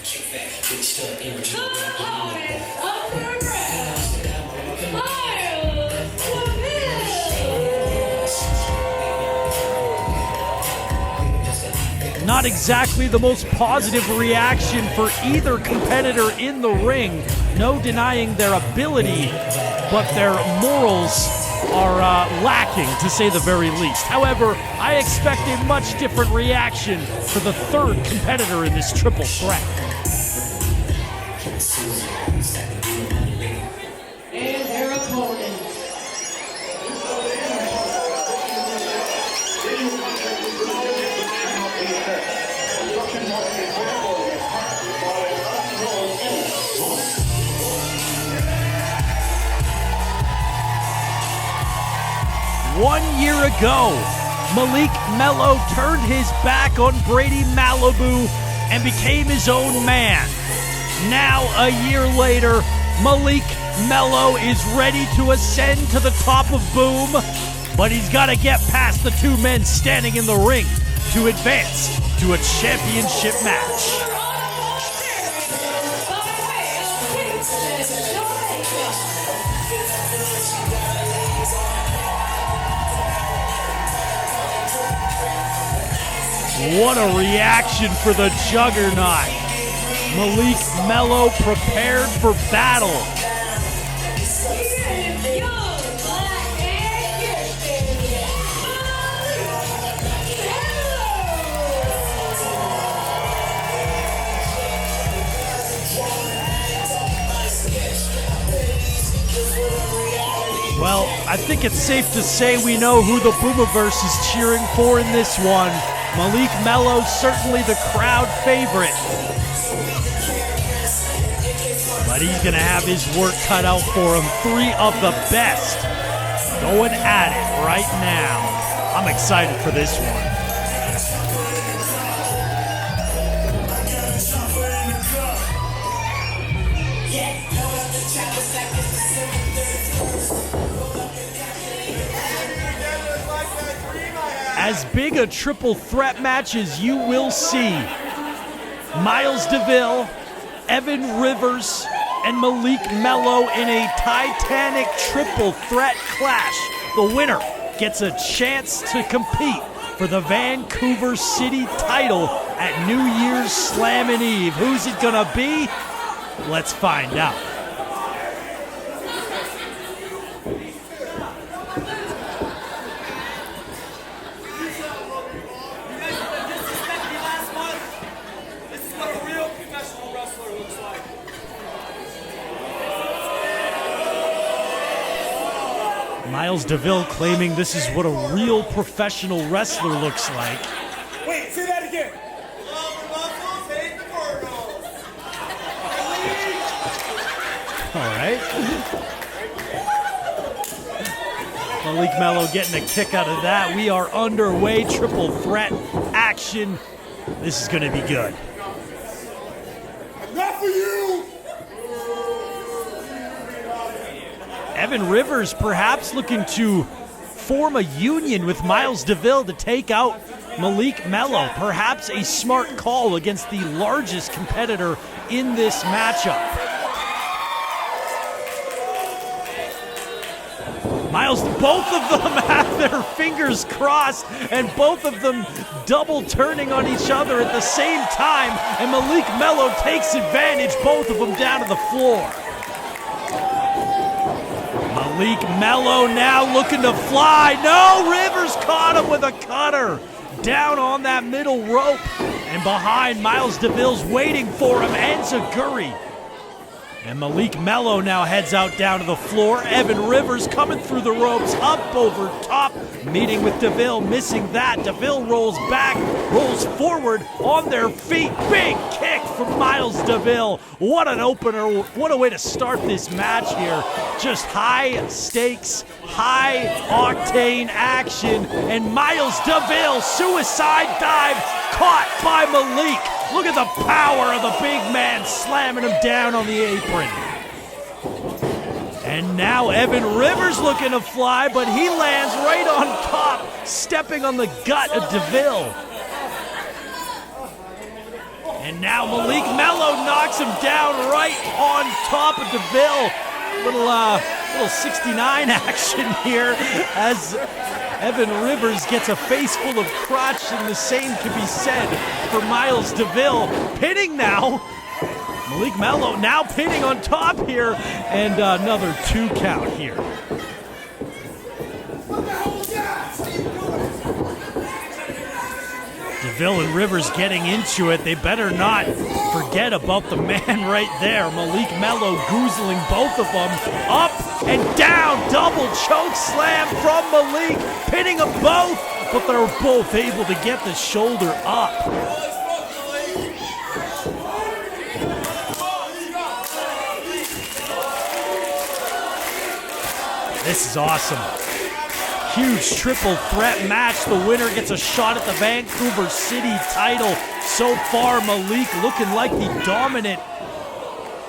Not exactly the most positive reaction for either competitor in the ring. No denying their ability, but their morals are lacking, to say the very least. However, I expect a much different reaction for the 3rd competitor in this triple threat. And their opponent. 1 year ago, Malik Melo turned his back on Brady Malibu and became his own man. Now, a year later, Malik Melo is ready to ascend to the top of Boom, but he's got to get past the two men standing in the ring to advance to a championship match. What a reaction for the juggernaut. Malik Melo prepared for battle. Well, I think it's safe to say we know who the Boomiverse is cheering for in this one. Malik Melo, certainly the crowd favorite. But he's going to have his work cut out for him. 3 of the best going at it right now. I'm excited for this one. As big a triple threat match as you will see. Miles Deville, Evan Rivers, and Malik Melo in a titanic triple threat clash. The winner gets a chance to compete for the Vancouver City title at New Year's Slammin' Eve. Who's it gonna be? Let's find out. Miles Deville claiming this is what a real professional wrestler looks like. Wait, say that again. All right. Malik Melo getting a kick out of that. We are underway. Triple threat action. This is going to be good. Enough for you! Evan Rivers perhaps looking to form a union with Miles Deville to take out Malik Melo. Perhaps a smart call against the largest competitor in this matchup. Miles, both of them have their fingers crossed and both of them double turning on each other at the same time, and Malik Melo takes advantage, both of them down to the floor. Malik Melo now looking to fly. No, Rivers caught him with a cutter. Down on that middle rope. And behind, Miles Deville's waiting for him, and Zaguri. And Malik Melo now heads out down to the floor. Evan Rivers coming through the ropes, up over top, meeting with Deville, missing that. Deville rolls back, rolls forward on their feet. Big kick from Miles Deville. What an opener, what a way to start this match here. Just high stakes, high octane action. And Miles Deville, suicide dive, caught by Malik. Look at the power of the big man slamming him down on the apron. And now Evan Rivers looking to fly, but he lands right on top, stepping on the gut of Deville. And now Malik Melo knocks him down right on top of Deville. Little 69 action here as Evan Rivers gets a face full of crotch, and the same can be said for Miles Deville. Pinning now. Malik Melo now pinning on top here, and another 2 count here. Deville and Rivers getting into it. They better not forget about the man right there. Malik Melo goozling both of them. Up and down. Double choke slam from Malik. Pinning them both, but they're both able to get the shoulder up. This is awesome. huge triple threat match. The winner gets a shot at the Vancouver City title. So far, Malik looking like the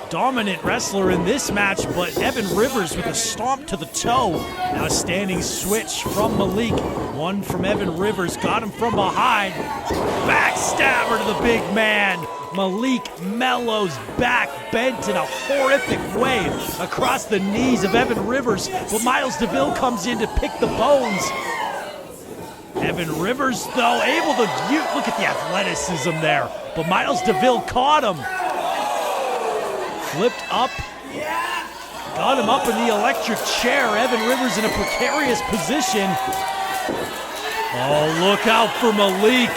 dominant wrestler in this match, but Evan Rivers with a stomp to the toe. Now a standing switch from Malik. One from Evan Rivers, got him from behind. Backstabber to the big man. Malik Melo's back bent in a horrific way across the knees of Evan Rivers, but Miles Deville comes in to pick the bones. Evan Rivers, though, able to look at the athleticism there, but Miles Deville caught him. Flipped up, got him up in the electric chair. Evan Rivers in a precarious position. Oh, look out for Malik.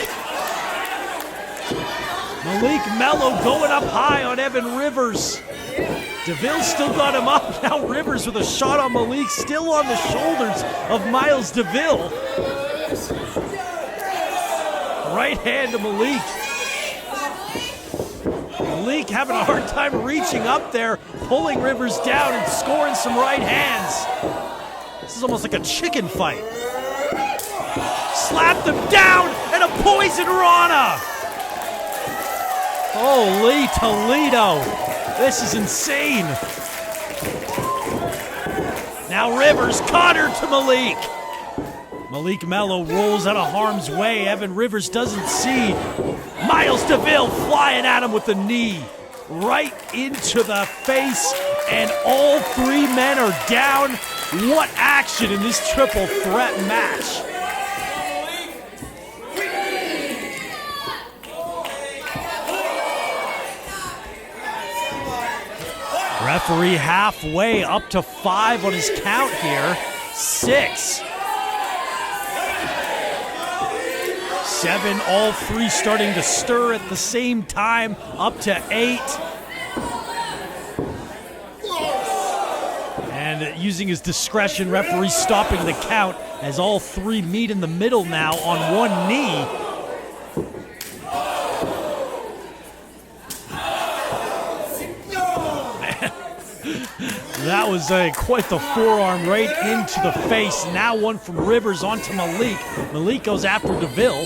Malik Melo going up high on Evan Rivers. Deville still got him up. Now Rivers with a shot on Malik, still on the shoulders of Miles Deville. Right hand to Malik. Malik having a hard time reaching up there, pulling Rivers down and scoring some right hands. This is almost like a chicken fight. Slapped him down and a poison Rana. Holy Toledo. This is insane. Now Rivers caught her to Malik. Malik Melo rolls out of harm's way. Evan Rivers doesn't see. Miles Deville flying at him with the knee right into the face, and all three men are down. What action in this triple threat match. Referee halfway, up to 5 on his count here. 6. 7, all three starting to stir at the same time, up to 8. And using his discretion, referee stopping the count as all three meet in the middle now on one knee. That was quite the forearm right into the face. Now one from Rivers onto Malik. Malik goes after Deville.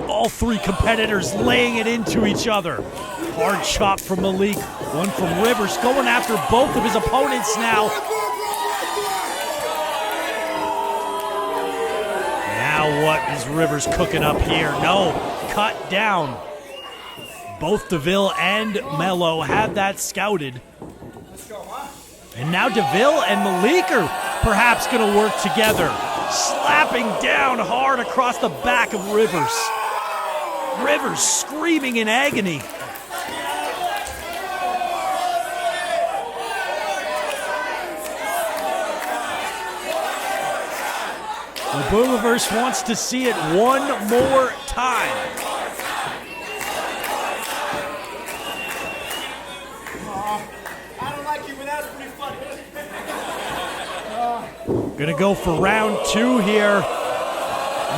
All three competitors laying it into each other. Hard chop from Malik. One from Rivers going after both of his opponents now. Now what is Rivers cooking up here? No, cut down. Both Deville and Melo had that scouted. And now Deville and Malik are perhaps going to work together. Slapping down hard across the back of Rivers. Rivers screaming in agony. The Boomiverse wants to see it one more time. Gonna go for round 2 here.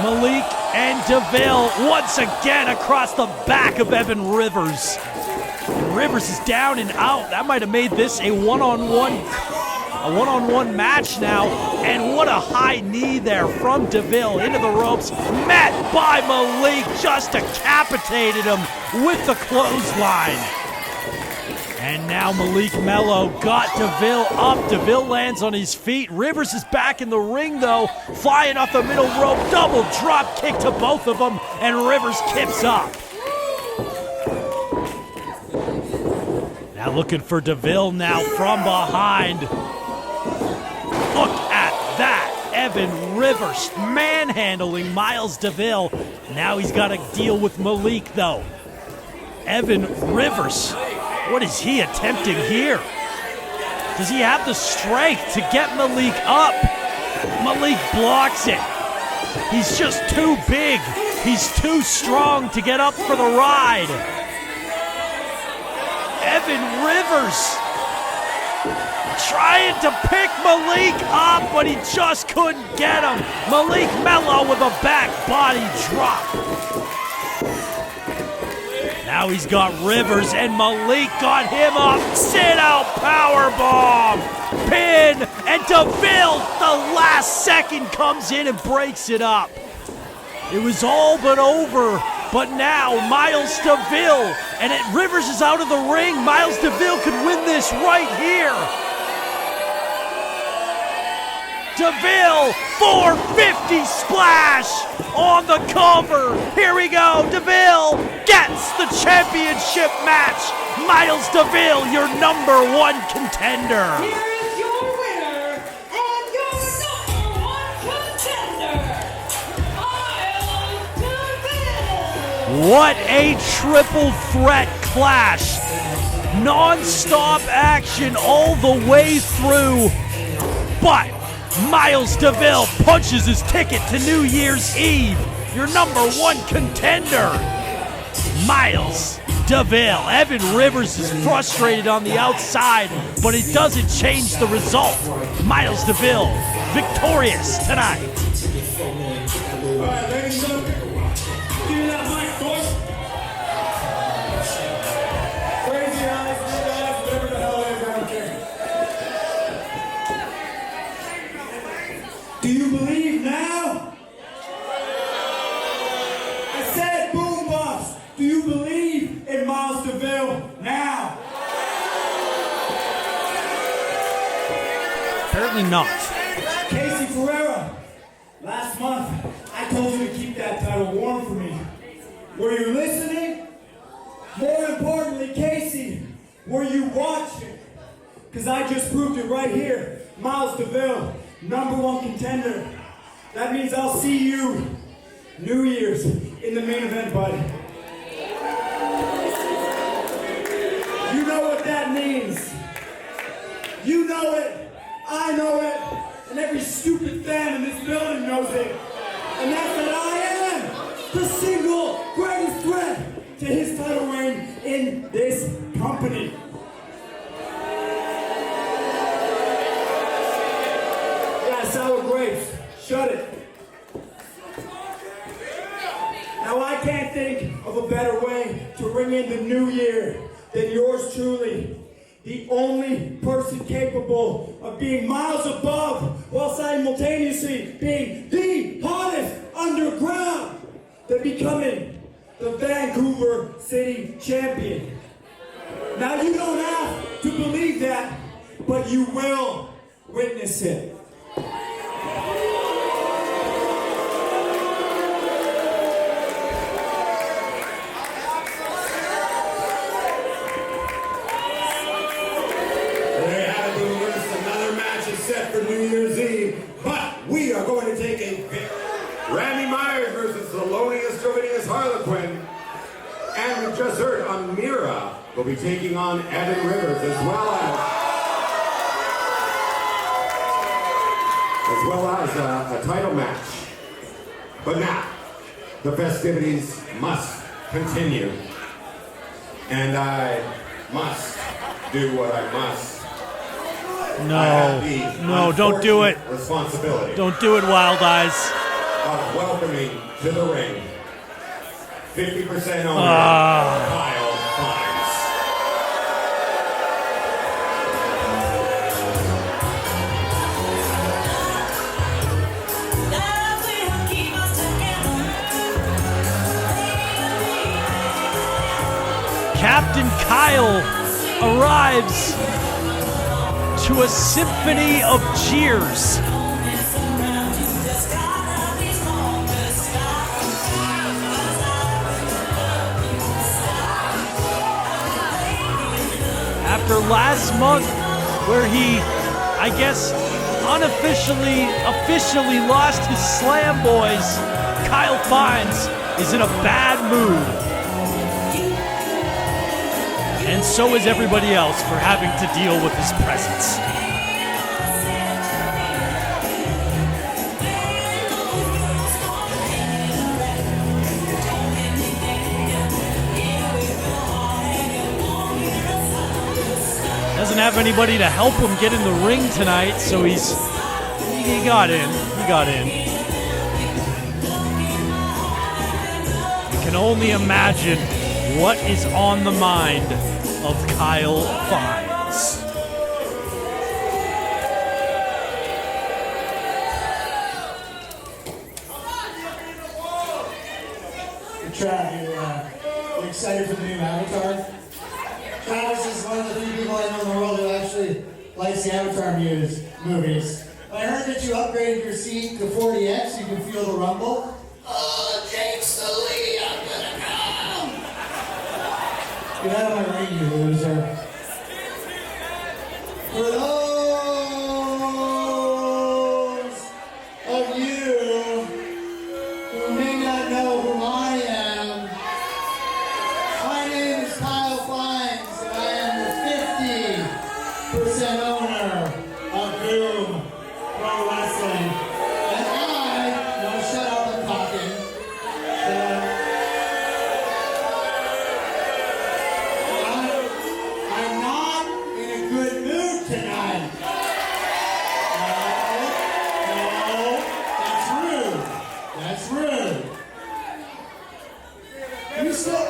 Malik and Deville once again across the back of Evan Rivers. And Rivers is down and out. That might have made this a one-on-one match now. And what a high knee there from Deville into the ropes. Met by Malik, just decapitated him with the clothesline. And now Malik Melo got Deville up. Deville lands on his feet. Rivers is back in the ring, though. Flying off the middle rope. Double drop kick to both of them. And Rivers kips up. Now looking for Deville now from behind. Look at that. Evan Rivers manhandling Miles Deville. Now he's got to deal with Malik, though. Evan Rivers. What is he attempting here? Does he have the strength to get Malik up? Malik blocks it. He's just too big. He's too strong to get up for the ride. Evan Rivers trying to pick Malik up, but he just couldn't get him. Malik Melo with a back body drop. Now he's got Rivers, and Malik got him up. Sit-out powerbomb. Pin, and Deville, the last second, comes in and breaks it up. It was all but over, but now Miles Deville, and Rivers is out of the ring. Miles Deville could win this right here. Deville, 450 splash on the cover. Here we go. Deville gets the championship match. Miles Deville, your #1 contender. Here is your winner and your #1 contender, Miles Deville. What a triple threat clash. Non-stop action all the way through. But Miles Deville punches his ticket to New Year's Eve. Your #1 contender, Miles Deville. Evan Rivers is frustrated on the outside, but it doesn't change the result. Miles Deville, victorious tonight. All right, ladies and gentlemen, give me that mic, boys. Crazy eyes, blue eyes, whatever the hell it is, I don't care. Do you believe now? I said boom boss. Do you believe in Miles Deville now? Apparently not. Casey Ferreira, last month I told you to keep that title warm for me. Were you listening? More importantly, Casey, were you watching? Because I just proved it right here. Miles Deville, #1 contender. That means I'll see you New Year's in the main event, buddy. You know what that means. You know it. I know it. And every stupid fan in this building knows it. And that's that I am the single greatest threat to his title reign in this company. Yeah, sour grapes. Shut it. Now I can't think of a better way to ring in the new year than yours truly. The only person capable of being miles above while simultaneously being the hottest underground, than becoming the Vancouver City Champion. Now you don't have to believe that, but you will witness it. Set for New Year's Eve, but we are going to take a Randy Myers versus Thelonius, Jovinius, Harlequin, and we just heard Amira will be taking on Evan Rivers as well as a title match. But now the festivities must continue, and I must do what I must. No, don't do it. Responsibility Don't do it, Wild Eyes. of welcoming to the ring 50% owner Kyle Fines. Captain Kyle arrives to a symphony of cheers. After last month, where he, I guess, officially lost his Slam Boys, Kyle Fines is in a bad mood. And so is everybody else for having to deal with his presence. Doesn't have anybody to help him get in the ring tonight, so he got in. He got in. You can only imagine what is on the mind of Kyle Fines. Trav, you excited for the new Avatar? Travis is one of the few people I know in the world who actually likes the Avatar movies. I heard that you upgraded your seat to 40X so you can feel the rumble. Oh, James the Lee, I'm gonna come! Get out of my ring, you loser. For those of you who may not know who I am, my name is Kyle Fines, and I am the 50% owner of Boom Pro Wrestling. And no, shut up, I'm talking. I'm not in a good mood tonight. No, that's rude.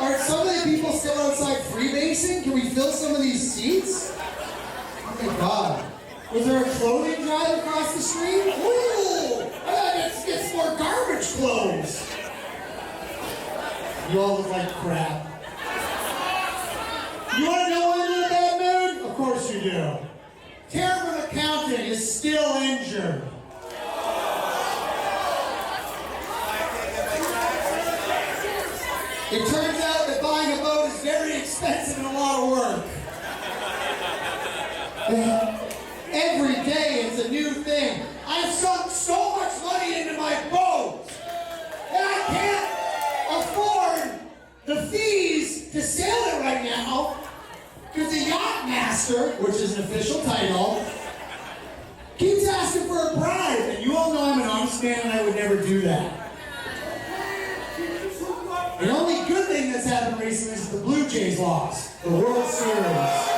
Are some of the people still outside freebasing? Can we fill some of these seats? Oh my God. Was there a clothing drive across the street? Ooh! Let's get some more garbage clothes. You all look like crap. You want to know why I'm in a bad mood? Of course you do. Terrible accountant is still injured. It turns out that buying a boat is very expensive and a lot of work. Every day it's a new thing. I've sunk so much money into my boat, and I can't afford the fees to sail it right now, because the yacht master, which is an official title, keeps asking for a bribe, and you all know I'm an honest man and I would never do that. The only good thing that's happened recently is the Blue Jays lost the World Series.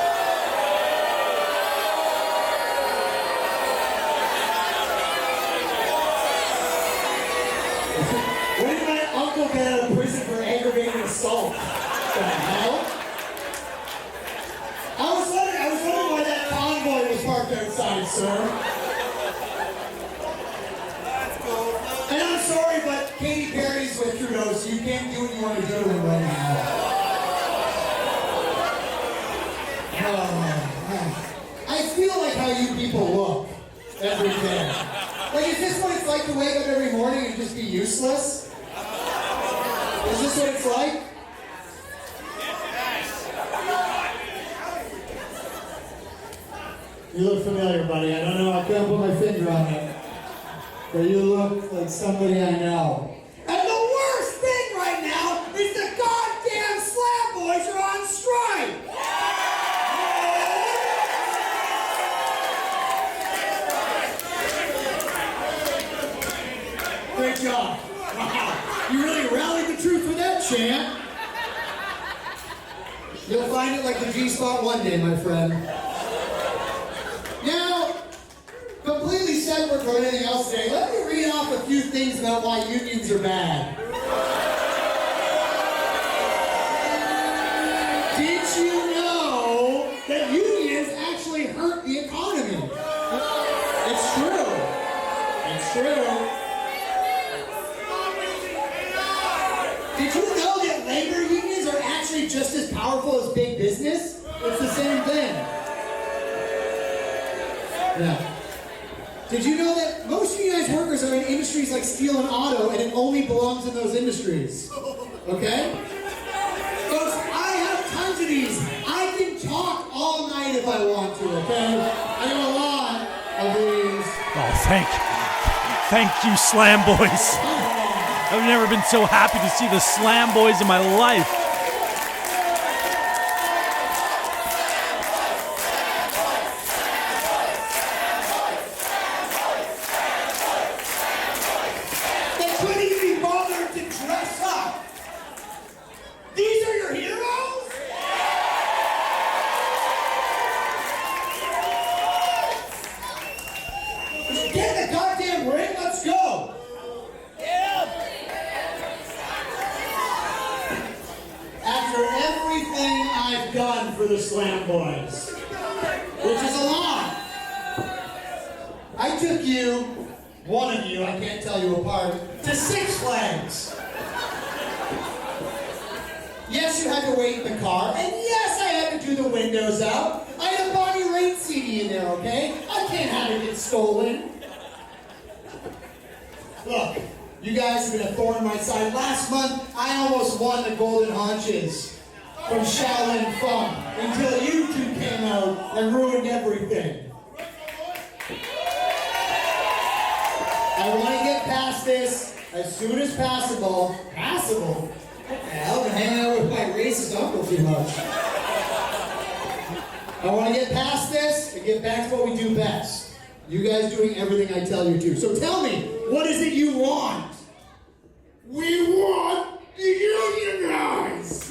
When did my uncle get out of prison for aggravated assault? What the hell? I was wondering why that convoy was parked outside, sir. And I'm sorry, but Katy Perry's with Trudeau, so you can't do what you want to do to him right now. I feel like how you people look every day. Like, is this what it's like to wake up every morning and just be useless? Is this what it's like? You look familiar, buddy. I don't know. I can't put my finger on it. But you look like somebody I know. And the worst thing right now is the goddamn Slam Boys are on strike! Great job. Wow. You really rallied the troops with that chant. You'll find it like the G-Spot one day, my friend. Now, completely separate from anything else today, let me read off a few things about why unions are bad. Did you know that unions actually hurt the economy? It's true. It's true. Did you know that labor unions are actually just as powerful as big business? It's the same thing. Yeah. Did you know that most unionized workers are in industries like steel and auto, and it only belongs in those industries? Okay? Folks, I have tons of these. I can talk all night if I want to, okay? I have a lot of these. Oh, thank you, Slam Boys. I've never been so happy to see the Slam Boys in my life. They couldn't even be bothered to dress up. These are your heroes? Get in the goddamn ring, let's go. done for the Slam Boys, which is a lot. I took you, one of you, I can't tell you apart, to Six Flags. Yes, you had to wait in the car, and yes, I had to do the windows out. I had a Bonnie Raitt CD in there, okay? I can't have it get stolen. Look, you guys have been a thorn in my side. Last month, I almost won the Golden Haunches from Shaolin Funk until you two came out and ruined everything. I want to get past this as soon as possible. Passable? What the hell? I've been hanging out with my racist uncle too much. I want to get past this and get back to what we do best. You guys doing everything I tell you to. So tell me, what is it you want? We want to unionize!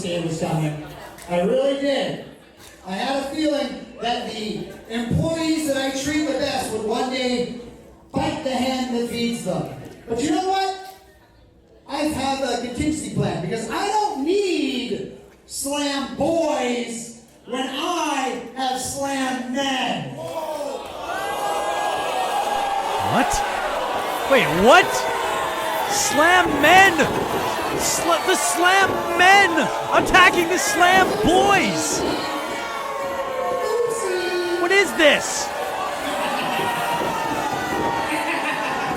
It was coming. I really did. I had a feeling that the employees that I treat the best would one day bite the hand that feeds them. But you know what? I have a contingency plan because I don't need Slam Boys when I have Slam Men. What? Wait, what? Slam Men! The Slam Men attacking the Slam Boys! What is this?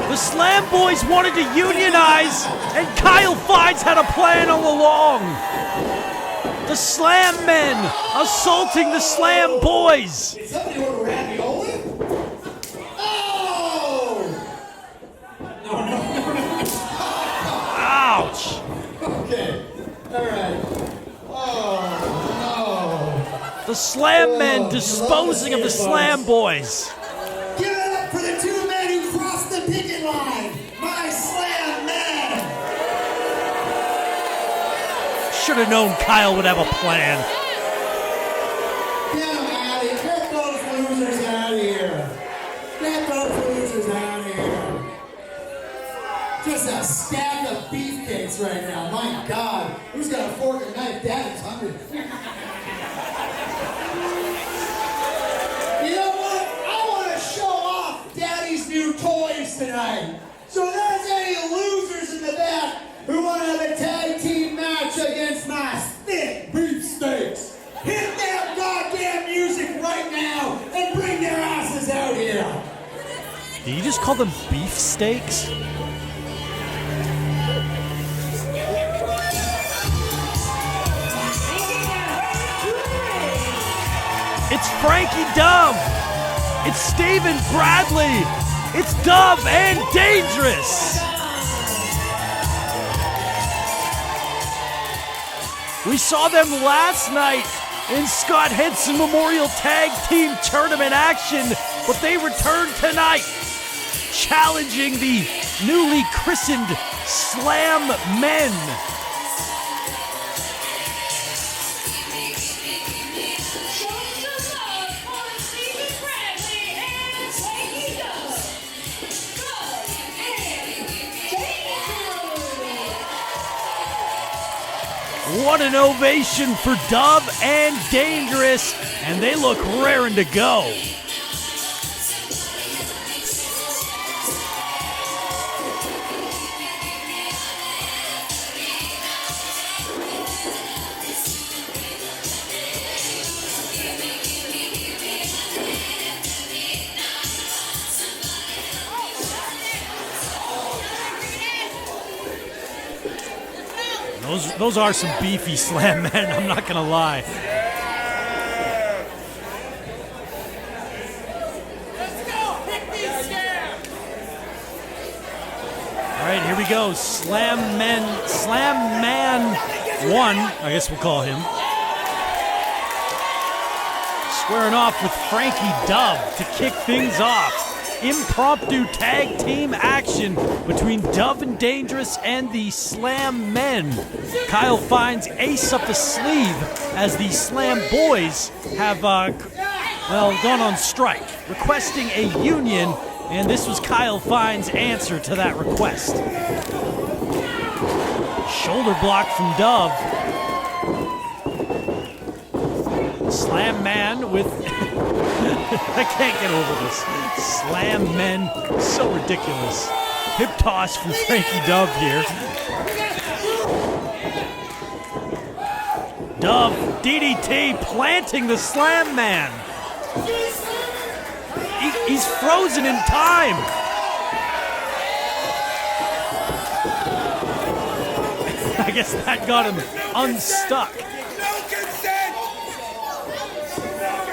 The Slam Boys wanted to unionize, and Kyle Fines had a plan all along. The Slam Men assaulting the Slam Boys! Did somebody order ravioli? Oh! No. Ouch! Okay, alright. Oh, no. The Slam Men disposing of the Slam Boys. Give it up for the two men who crossed the picket line. My Slam Men. Should have known Kyle would have a plan. Get them out of here. Get those losers out of here. Get those losers out of here. Just a stack of beefcakes right now. My God. Who's got a fork and knife? Daddy's hungry. You know what? I want to show off Daddy's new toys tonight. So there's any losers in the back who want to have a tag team match against my thick beefsteaks. Hit their goddamn music right now and bring their asses out here. Did you just call them beefsteaks? It's Frankie Duv. It's Steven Bradley. It's Duv and Dangerous. We saw them last night in Scott Henson Memorial Tag Team Tournament action, but they return tonight, challenging the newly christened Slam Men. What an ovation for Duv and Dangerous, and they look raring to go. Those are some beefy Slam Men, I'm not gonna lie. All right, here we go. Slam Man 1, I guess we'll call him. Squaring off with Frankie Duv to kick things off. impromptu tag team action between Duv Dangerous and the Slam Men. Kyle finds ace up the sleeve as the Slam Boys have gone on strike, requesting a union, and this was Kyle Fine's answer to that request. Shoulder block from Duv. Slam Man with... I can't get over this. Slam Men, so ridiculous. Hip toss from Frankie Duv here. Duv, DDT, planting the Slam Man. He's frozen in time. I guess that got him unstuck.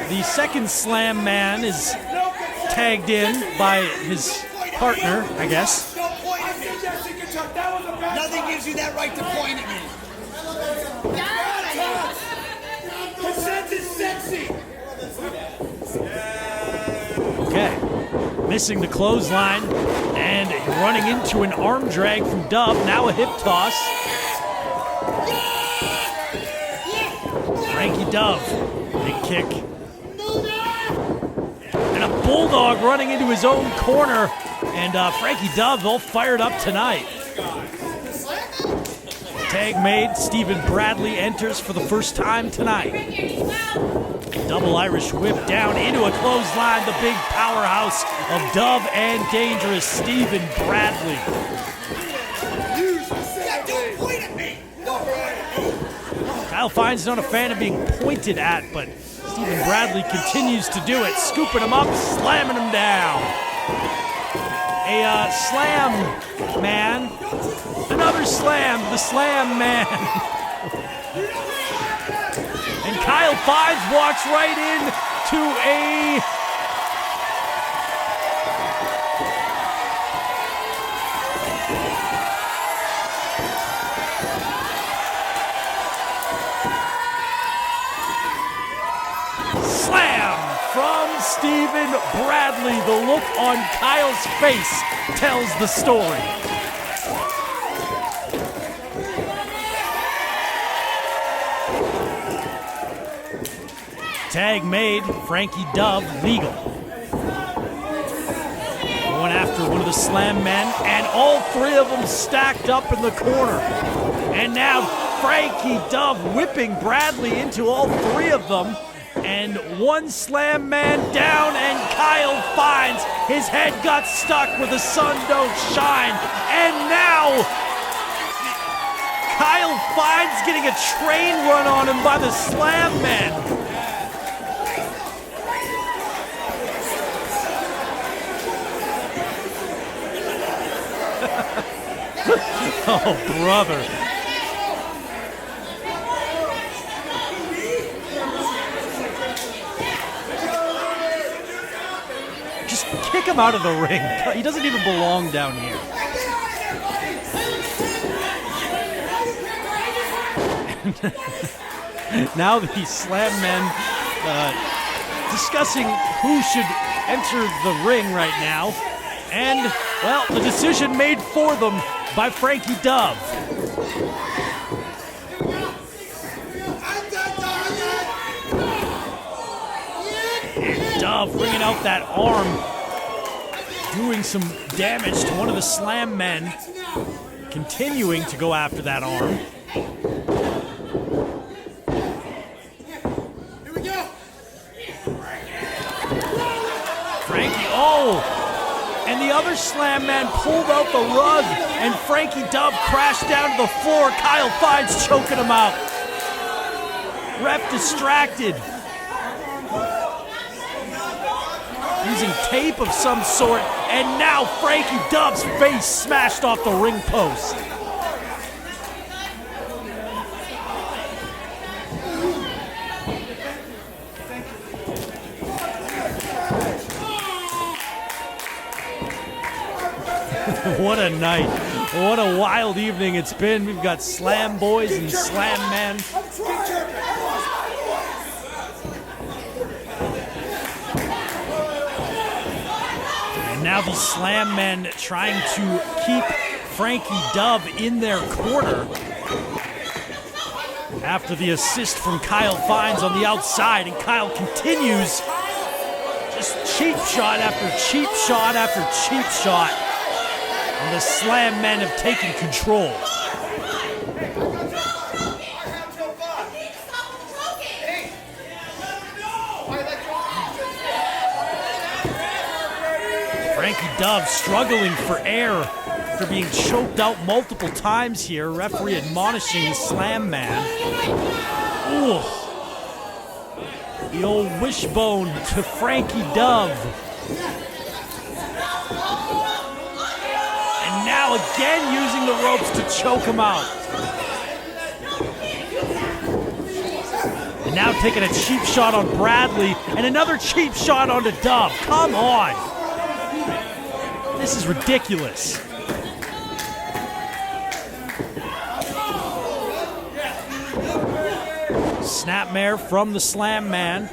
The second Slam Man is tagged in by his partner, I guess. Nothing gives you that right to point at me. Consent is sexy. Okay, missing the clothesline and running into an arm drag from Duv. Now a hip toss. Frankie Duv, big kick. And a bulldog running into his own corner. And Frankie Duv all fired up tonight. Tag made, Stephen Bradley enters for the first time tonight. Double Irish whip down into a clothesline. The big powerhouse of Duv and Dangerous, Stephen Bradley. Don't point at me. Kyle Fine's not a fan of being pointed at, but Stephen Bradley continues to do it, scooping him up, slamming him down. A slam man. Another slam, the Slam Man. And Kyle Fives walks right in to a... slam from Stephen Bradley. The look on Kyle's face tells the story. Tag made, Frankie Duv legal. Going after one of the Slam Men, and all three of them stacked up in the corner. And now Frankie Duv whipping Bradley into all three of them. And one Slam Man down, and Kyle finds his head got stuck with the sun don't shine. And now Kyle finds getting a train run on him by the Slam Men. Oh, brother. Just kick him out of the ring. He doesn't even belong down here. Now the Slam Men discussing who should enter the ring right now. And, well, the decision made for them by Frankie Duv. And Duv bringing out that arm, doing some damage to one of the Slam Men, continuing to go after that arm. Here we go. Frankie, oh! And the other Slam Man pulled out the rug, and Frankie Duv crashed down to the floor. Kyle Fine's choking him out. Ref distracted. Using tape of some sort, and now Frankie Duv's face smashed off the ring post. What a night. What a wild evening it's been. We've got Slam Boys and Slam Men. And Now the Slam men trying to keep Frankie Duv in their corner after the assist from Kyle Fines on the outside, and Kyle continues just cheap shot after cheap shot after cheap shot, and the Slam men have taken control. Frankie Duv struggling for air after being choked out multiple times here. Referee admonishing the Slam man. Ooh. The old wishbone to Frankie Duv. And now again using the ropes to choke him out. And now taking a cheap shot on Bradley and another cheap shot onto Duv. Come on. This is ridiculous. Snapmare from the Slam man.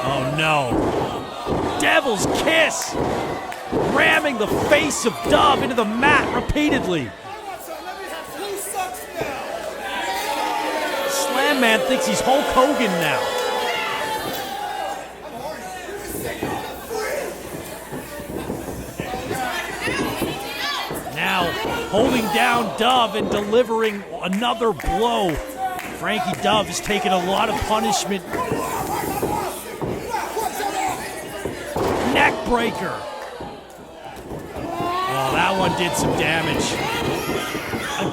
Oh no. Devil's kiss! Ramming the face of Duv into the mat repeatedly. Slam man thinks he's Hulk Hogan now. Now holding down Duv and delivering another blow. Frankie Duv has taken a lot of punishment. Neck breaker. Oh, that one did some damage.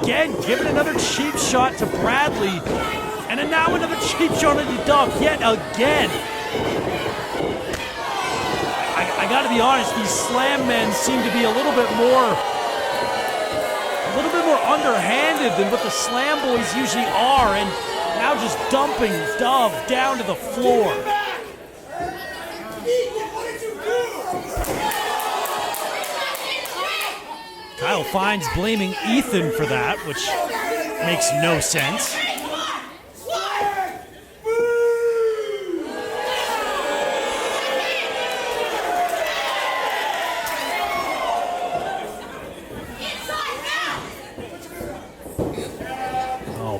Again, giving another cheap shot to Bradley. And then now another cheap shot into Duv yet again. I gotta be honest, these Slam men seem to be a little bit more underhanded than what the Slam boys usually are, and now just dumping Duv down to the floor. Kyle Fines blaming Ethan for that, which makes no sense.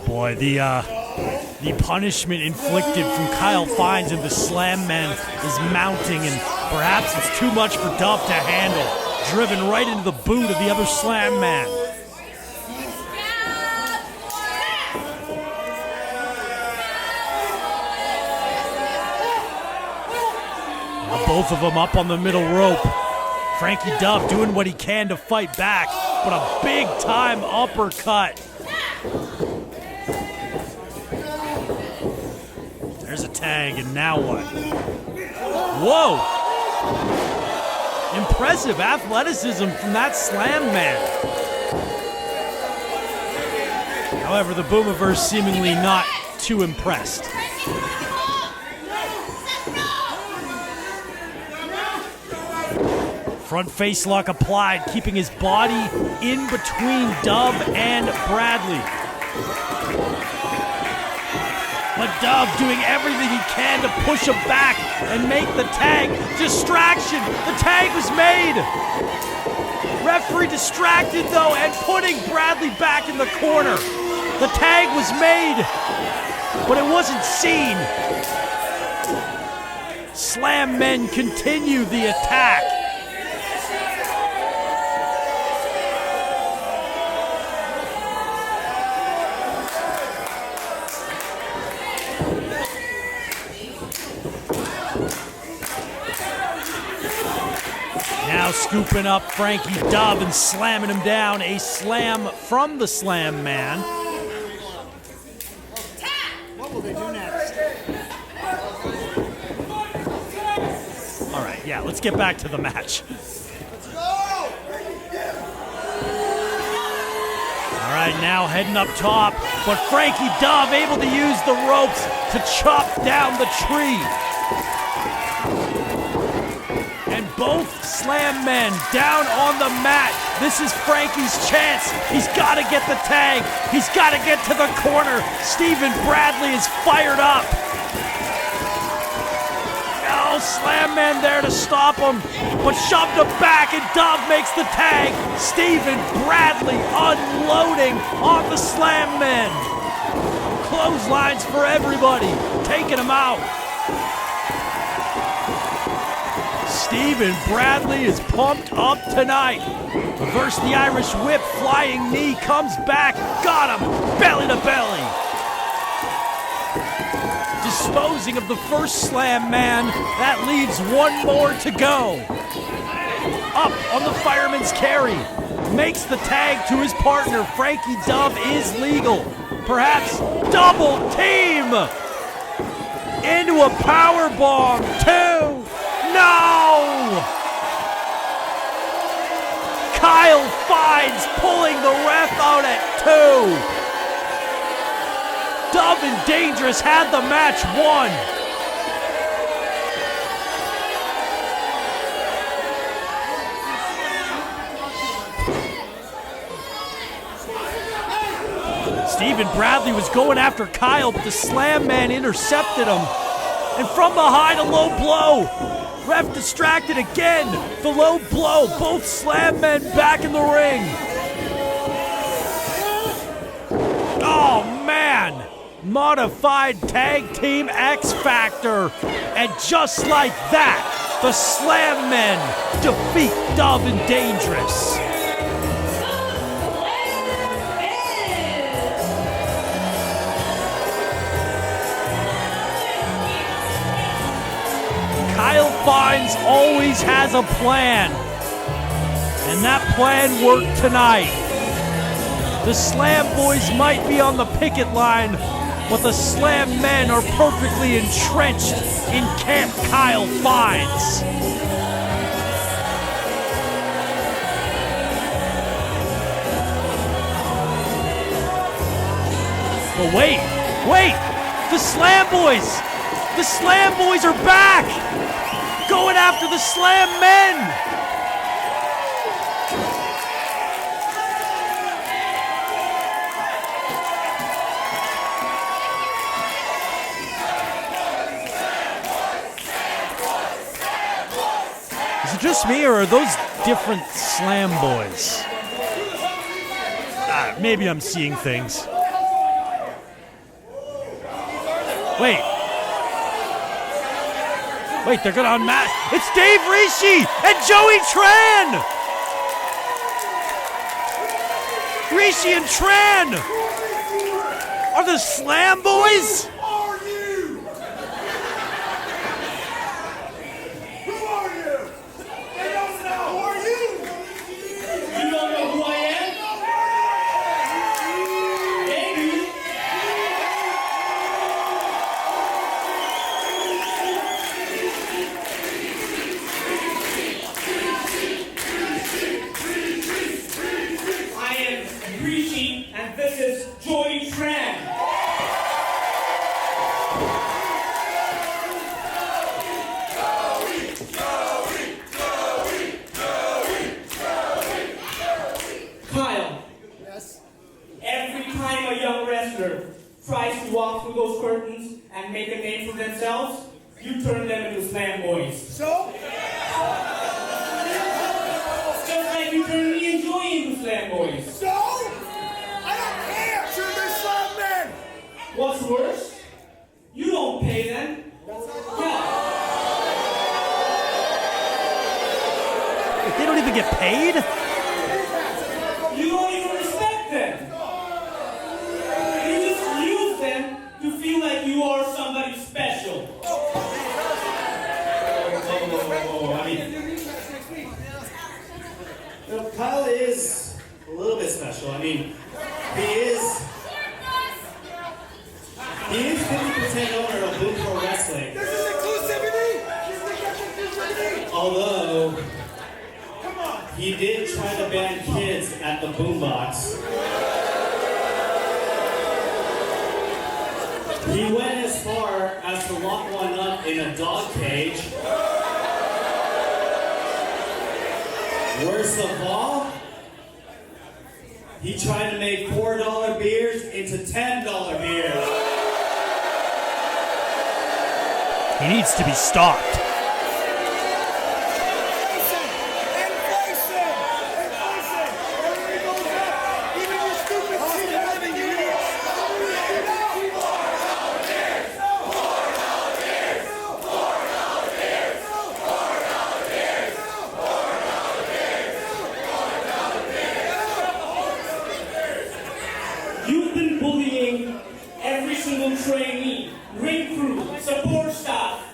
Boy, the punishment inflicted from Kyle Fines and the Slam men is mounting, and perhaps it's too much for Duv to handle. Driven right into the boot of the other Slam man. Now both of them up on the middle rope. Frankie Duv doing what he can to fight back, but a big time uppercut. There's a tag, and now what? Whoa! Impressive athleticism from that Slam man. However, the Boomiverse seemingly not too impressed. Front face lock applied, keeping his body in between Duv and Bradley. But Duv doing everything he can to push him back and make the tag. Distraction! The tag was made! Referee distracted though and putting Bradley back in the corner. The tag was made, but it wasn't seen. Slam men continue the attack. Now scooping up Frankie Duv and slamming him down. A slam from the Slam man. What will they do next? All right, yeah, let's get back to the match. Let's go! All right, now heading up top, but Frankie Duv able to use the ropes to chop down the tree. And both Slam men down on the mat. This is Frankie's chance. He's got to get the tag. He's got to get to the corner. Stephen Bradley is fired up. Oh, Slam Man there to stop him, but shoved him back, and Duv makes the tag. Stephen Bradley unloading on the Slam Man. Clotheslines for everybody, taking him out. Stephen Bradley is pumped up tonight. Reverse the Irish whip, flying knee, comes back, got him, belly to belly. Disposing of the first Slam Man, that leaves one more to go. Up on the fireman's carry, makes the tag to his partner. Frankie Duv is legal. Perhaps double team into a power bomb. 2. No! Kyle Fines pulling the ref out at 2. Duv Dangerous had the match won. Stephen Bradley was going after Kyle, but the Slam Man intercepted him. And from behind, a low blow. Ref distracted again. The low blow. Both Slam Men back in the ring. Oh, man. Modified Tag Team X Factor. And just like that, the Slam Men defeat Duv Dangerous. Kyle Fines always has a plan, and that plan worked tonight. The Slam Boys might be on the picket line, but the Slam Men are perfectly entrenched in Camp Kyle Fines. But wait, the Slam Boys are back! Going after the Slam Men! Is it just me, or are those different Slam Boys? Maybe I'm seeing things. Wait, they're gonna unmask. It's Dave Rishi and Joey Tran! Rishi and Tran are the Slam Boys? Who are you? Who are you? They don't know. Who are you? You don't know who I am? Maybe. I am Rishi, and this is Joey Tran. Kyle. Yes? Every time a young wrestler tries to walk through those curtains and make a name for themselves, you turn them into Slam Boys. So? Just like you turn me and Joey into Slam Boys. So? I don't care. Sure, they're Slam Men. What's worse? You don't pay them. Yeah. They don't even get paid? You don't even respect them. You just use them to feel like you are somebody special. Kyle is a little bit special. I mean, he is 50% owner of Boom Pro Wrestling. This is exclusivity. Although Come on. he did try to ban kids at the boombox. He went as far as to lock one up in a dog cage. Worst of all, he tried to make $4 beers into $10 beers. He needs to be stopped. bullying every single trainee, ring crew, support staff.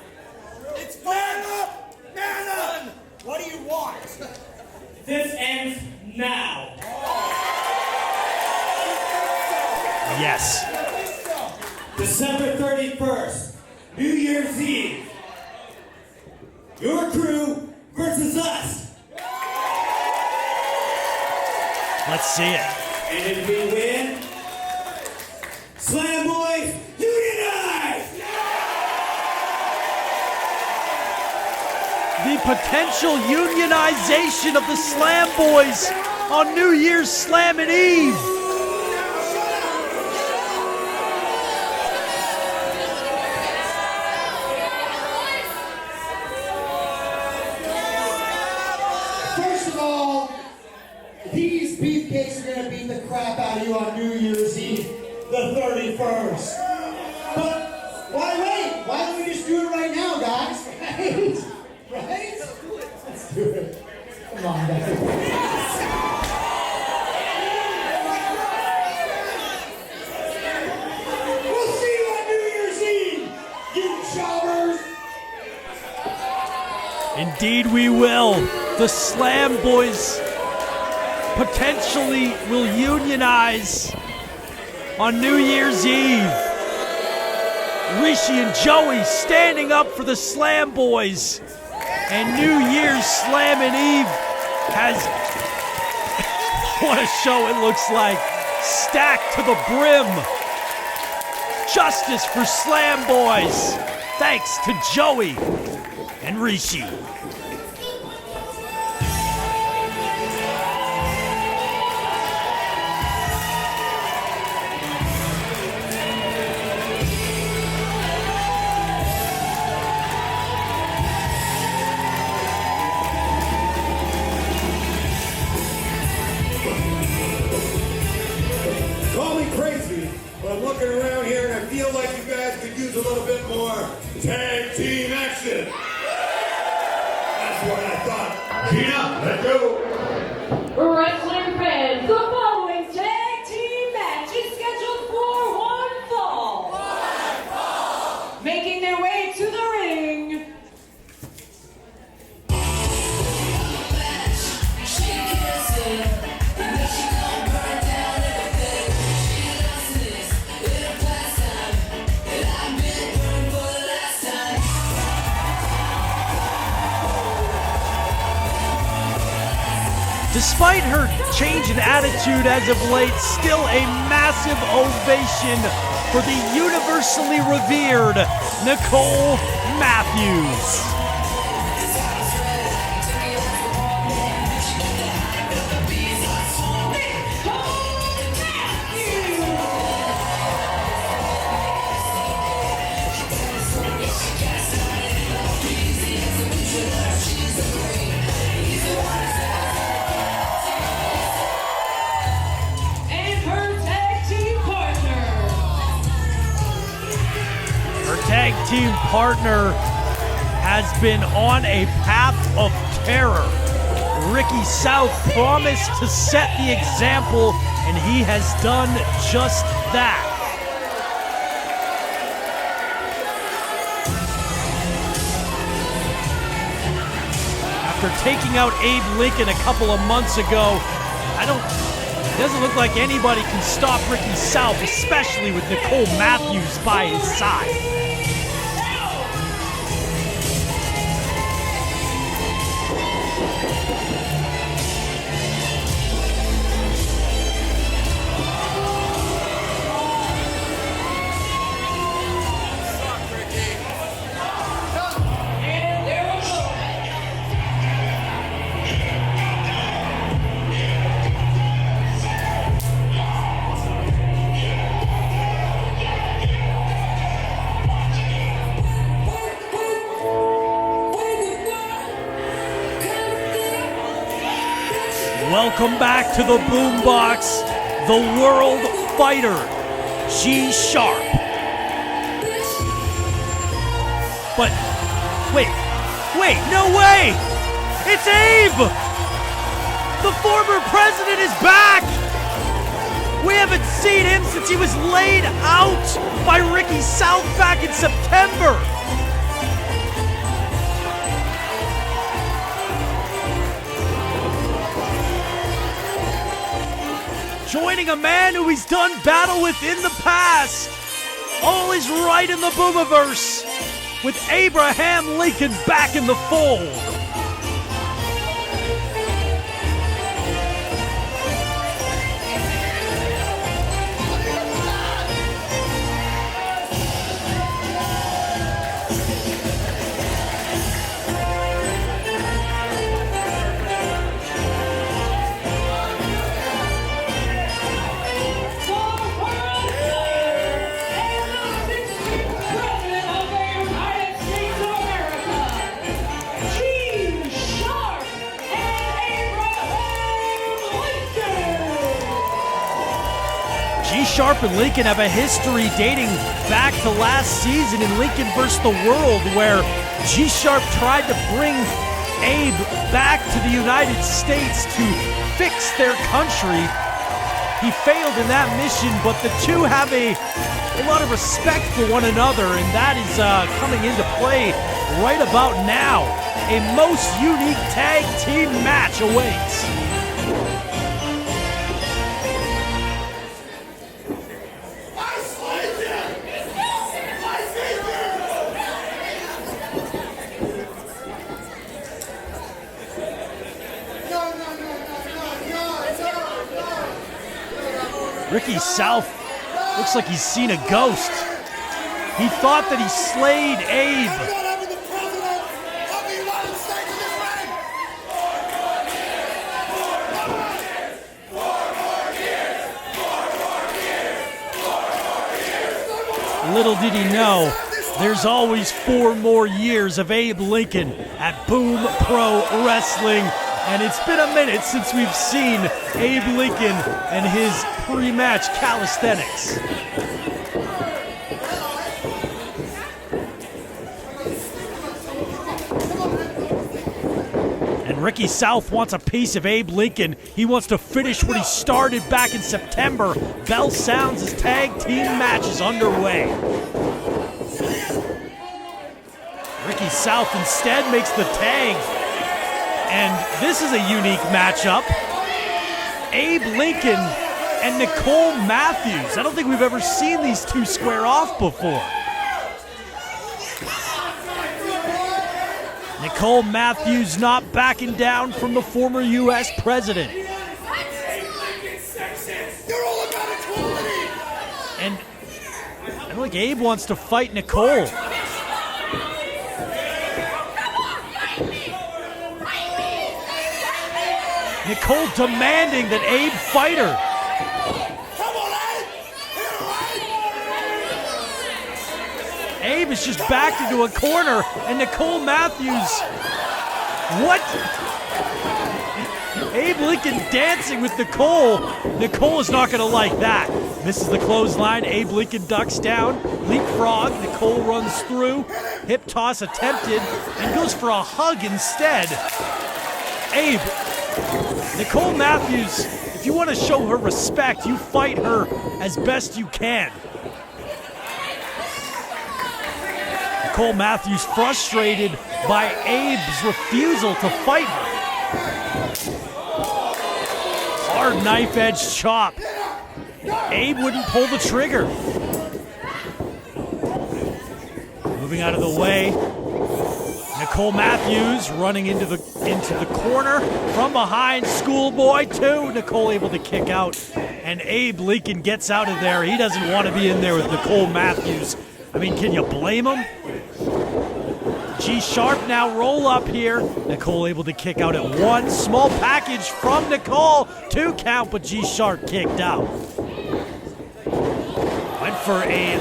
It's man up! Man up! What do you want? This ends now. Yes. December 31st, New Year's Eve. Your crew versus us. Let's see it. And if we win, Slam Boys unite! The potential unionization of the Slam Boys on New Year's Slammin' Eve. First of all, these beefcakes are going to beat the crap out of you on New Year's Eve, the 31st. But why wait? Why don't we just do it right now, guys? Right? Right? Let's do it. Come on, guys. We'll see you on New Year's Eve, you jobbers. Indeed we will. The Slam Boys potentially will unionize on New Year's Eve. Rishi and Joey standing up for the Slam Boys. And New Year's Slammin' Eve has, what a show it looks like, stacked to the brim. Justice for Slam Boys, thanks to Joey and Rishi. Call me crazy, but I'm looking around here and I feel like you guys could use a little bit more tag team action. That's what I thought. Gina, let's go. Wrestling fans, the following tag team match is scheduled for one fall. Making their way to the ring. Despite her change in attitude as of late, still a massive ovation for the universally revered Nicole Matthews. Tag team partner has been on a path of terror. Ricky South promised to set the example, and he has done just that. After taking out Abe Lincoln a couple of months ago, it doesn't look like anybody can stop Ricky South, especially with Nicole Matthews by his side. Welcome back to the boombox, the world fighter, G-Sharpe. But, wait, no way! It's Abe! The former president is back! We have haven't seen him since he was laid out by Ricky South back in September. Joining a man who he's done battle with in the past. All is right in the Boomiverse, with Abraham Lincoln back in the fold. G-Sharpe and Lincoln have a history dating back to last season in Lincoln vs. the World, where G-Sharpe tried to bring Abe back to the United States to fix their country. He failed in that mission, but the two have a lot of respect for one another, and that is coming into play right about now. A most unique tag team match awaits. Ricky South looks like he's seen a ghost. He thought that he slayed Abe. Little did he know, there's always 4 more years of Abe Lincoln at Boom Pro Wrestling. And it's been a minute since we've seen Abe Lincoln and his pre-match calisthenics. And Ricky South wants a piece of Abe Lincoln. He wants to finish what he started back in September. Bell sounds as tag team match is underway. Ricky South instead makes the tag. And this is a unique matchup. Abe Lincoln and Nicole Matthews. I don't think we've ever seen these two square off before. Nicole Matthews not backing down from the former U.S. president. And I don't think Abe wants to fight Nicole. Nicole demanding that Abe fight her. Abe is just backed into a corner, and Nicole Matthews, what? Abe Lincoln dancing with Nicole. Nicole is not gonna like that. Misses the clothesline, Abe Lincoln ducks down, leapfrog, Nicole runs through, hip toss attempted, and goes for a hug instead. Abe, Nicole Matthews, if you want to show her respect, you fight her as best you can. Nicole Matthews frustrated by Abe's refusal to fight her. Hard knife edge chop. Abe wouldn't pull the trigger. Moving out of the way. Nicole Matthews running into the corner from behind. Schoolboy too. Nicole able to kick out, and Abe Lincoln gets out of there. He doesn't want to be in there with Nicole Matthews. I mean, can you blame him? G-Sharpe now roll up here. Nicole able to kick out at 1. Small package from Nicole. 2 count, but G-Sharpe kicked out. Went for a,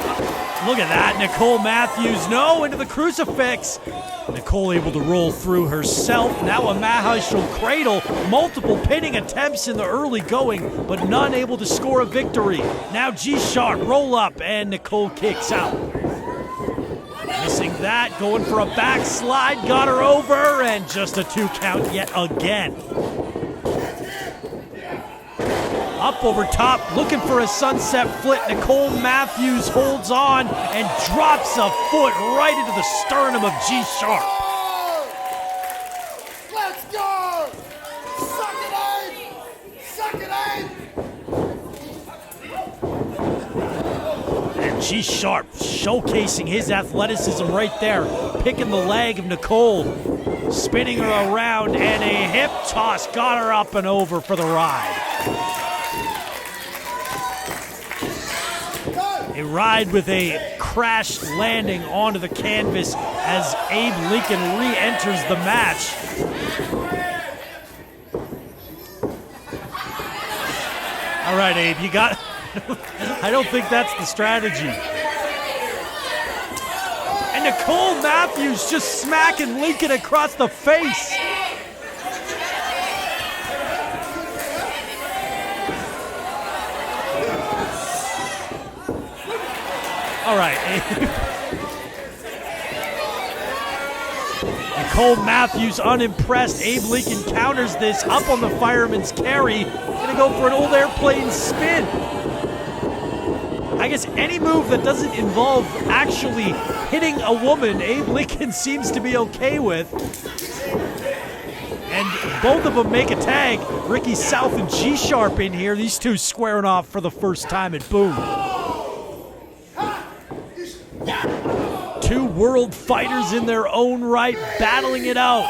look at that, Nicole Matthews, no, into the crucifix. Nicole able to roll through herself. Now a Mahashal cradle. Multiple pinning attempts in the early going, but none able to score a victory. Now G-Sharpe roll up, and Nicole kicks out. Missing that, going for a backslide, got her over, and just a 2 count yet again. Up over top, looking for a sunset flip. Nicole Matthews holds on and drops a foot right into the sternum of G-Sharpe. Let's go! Suck it in! Suck it in! And G-Sharpe showcasing his athleticism right there, picking the leg of Nicole, spinning her around, and a hip toss got her up and over for the ride. A ride with a crash landing onto the canvas as Abe Lincoln re-enters the match. All right, Abe, you got... I don't think that's the strategy. And Nicole Matthews just smacking Lincoln across the face. All right, Abe. Nicole Matthews unimpressed. Abe Lincoln counters this up on the fireman's carry. Gonna go for an old airplane spin. I guess any move that doesn't involve actually hitting a woman, Abe Lincoln seems to be okay with. And both of them make a tag. Ricky South and G-Sharpe in here. These two squaring off for the first time at Boom. Two world fighters in their own right, battling it out.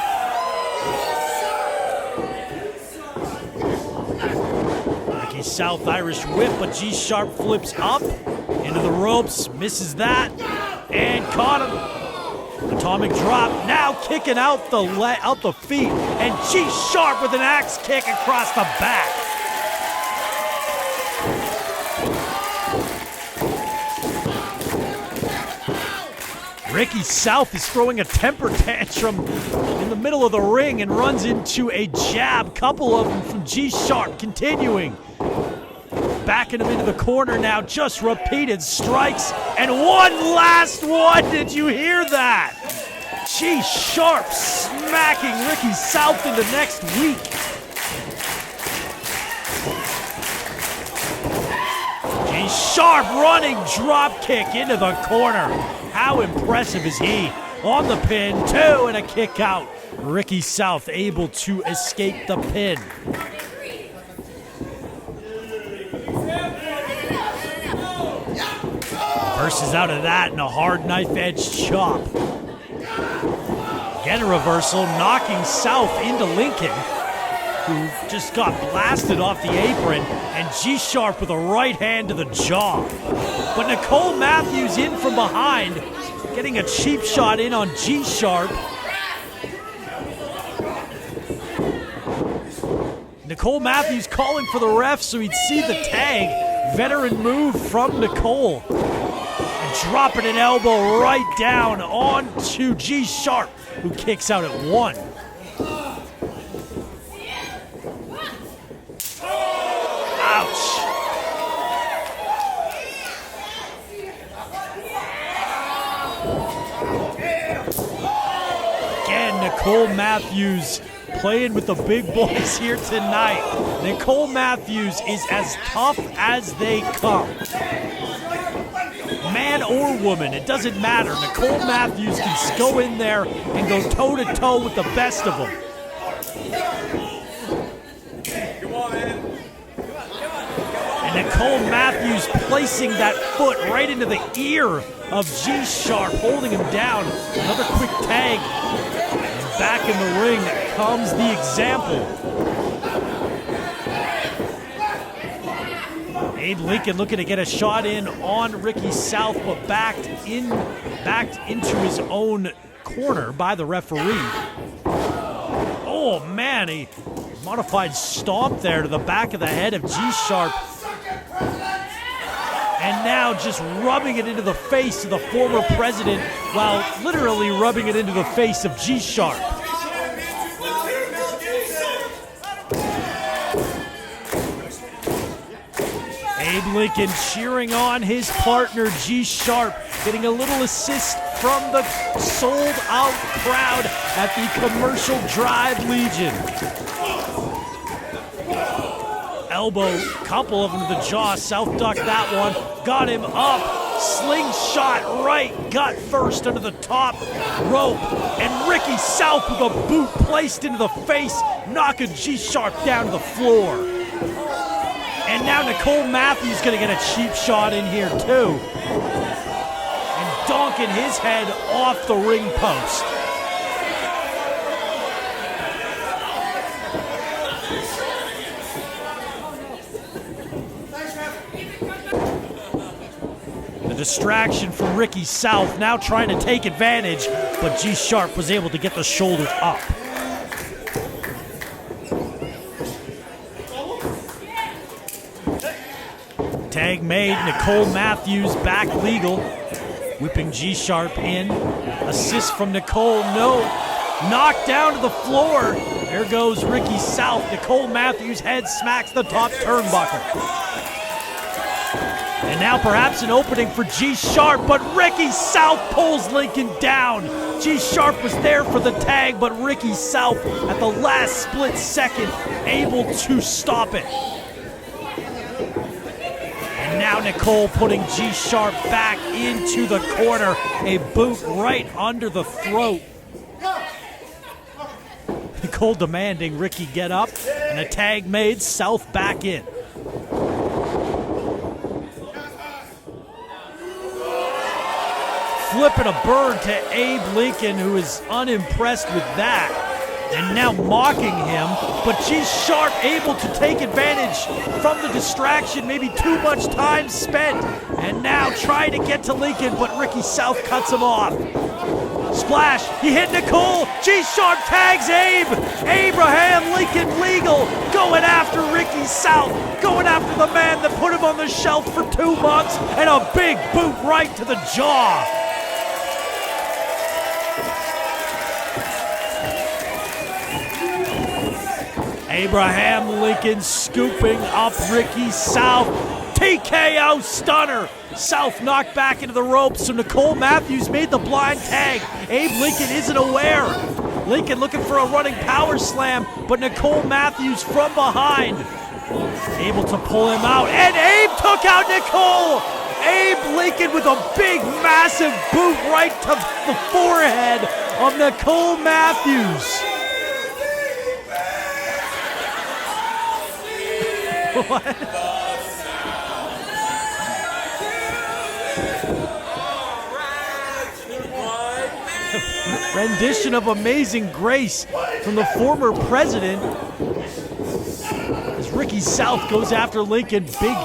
Ricky South Irish whip, but G-Sharpe flips up into the ropes, misses that, and caught him. Atomic drop, now kicking out the feet, and G-Sharpe with an axe kick across the back. Ricky South is throwing a temper tantrum in the middle of the ring and runs into a jab. Couple of them from G-Sharpe continuing. Backing him into the corner now, just repeated strikes. And one last one, did you hear that? G-Sharpe smacking Ricky South into next week. G-Sharpe running drop kick into the corner. How impressive is he? On the pin, two, and a kick out. Ricky South able to escape the pin. Reverses out of that and a hard knife edge chop. Again a reversal, knocking South into Lincoln, who just got blasted off the apron, and G-Sharpe with a right hand to the jaw. But Nicole Matthews in from behind, getting a cheap shot in on G-Sharpe. Nicole Matthews calling for the ref so he'd see the tag. Veteran move from Nicole. And dropping an elbow right down onto G-Sharpe, who kicks out at one. Ouch. Again, Nicole Matthews playing with the big boys here tonight. Nicole Matthews is as tough as they come. Man or woman, it doesn't matter. Nicole Matthews can go in there and go toe-to-toe with the best of them. And Nicole Matthews placing that foot right into the ear of G-Sharpe, holding him down. Another quick tag. And back in the ring comes the example. Abe Lincoln looking to get a shot in on Ricky South, but backed into his own corner by the referee. Oh man, a modified stomp there to the back of the head of G-Sharpe. And now just rubbing it into the face of the former president while literally rubbing it into the face of G-Sharpe. Abe Lincoln cheering on his partner G-Sharpe, getting a little assist from the sold-out crowd at the Commercial Drive Legion. Elbow, couple of them to the jaw. South ducked that one. Got him up. Slingshot right, gut first under the top rope. And Ricky South with a boot placed into the face, knocking G-Sharpe down to the floor. And now Nicole Matthews gonna get a cheap shot in here too. And donking his head off the ring post. Distraction from Ricky South, now trying to take advantage, but G-Sharpe was able to get the shoulder up. Tag made, Nicole Matthews back legal, whipping G-Sharpe in. Assist from Nicole, no. Knocked down to the floor. There goes Ricky South. Nicole Matthews' head smacks the top turnbuckle. And now perhaps an opening for G-Sharpe, but Ricky South pulls Lincoln down. G-Sharpe was there for the tag, but Ricky South at the last split second able to stop it. And now Nicole putting G-Sharpe back into the corner. A boot right under the throat. Nicole demanding Ricky get up, and a tag made, South back in. Flipping a bird to Abe Lincoln, who is unimpressed with that, and now mocking him, but G-Sharpe able to take advantage from the distraction, maybe too much time spent, and now trying to get to Lincoln, but Ricky South cuts him off. Splash, he hit Nicole, G-Sharpe tags Abe, Abraham Lincoln legal, going after Ricky South, going after the man that put him on the shelf for 2 months, and a big boot right to the jaw. Abraham Lincoln scooping up Ricky South. TKO stunner. South knocked back into the ropes, so Nicole Matthews made the blind tag. Abe Lincoln isn't aware. Lincoln looking for a running power slam, but Nicole Matthews from behind. Able to pull him out, and Abe took out Nicole. Abe Lincoln with a big, massive boot right to the forehead of Nicole Matthews. What? Rendition of Amazing Grace from the former president. As Ricky South goes after Lincoln, big,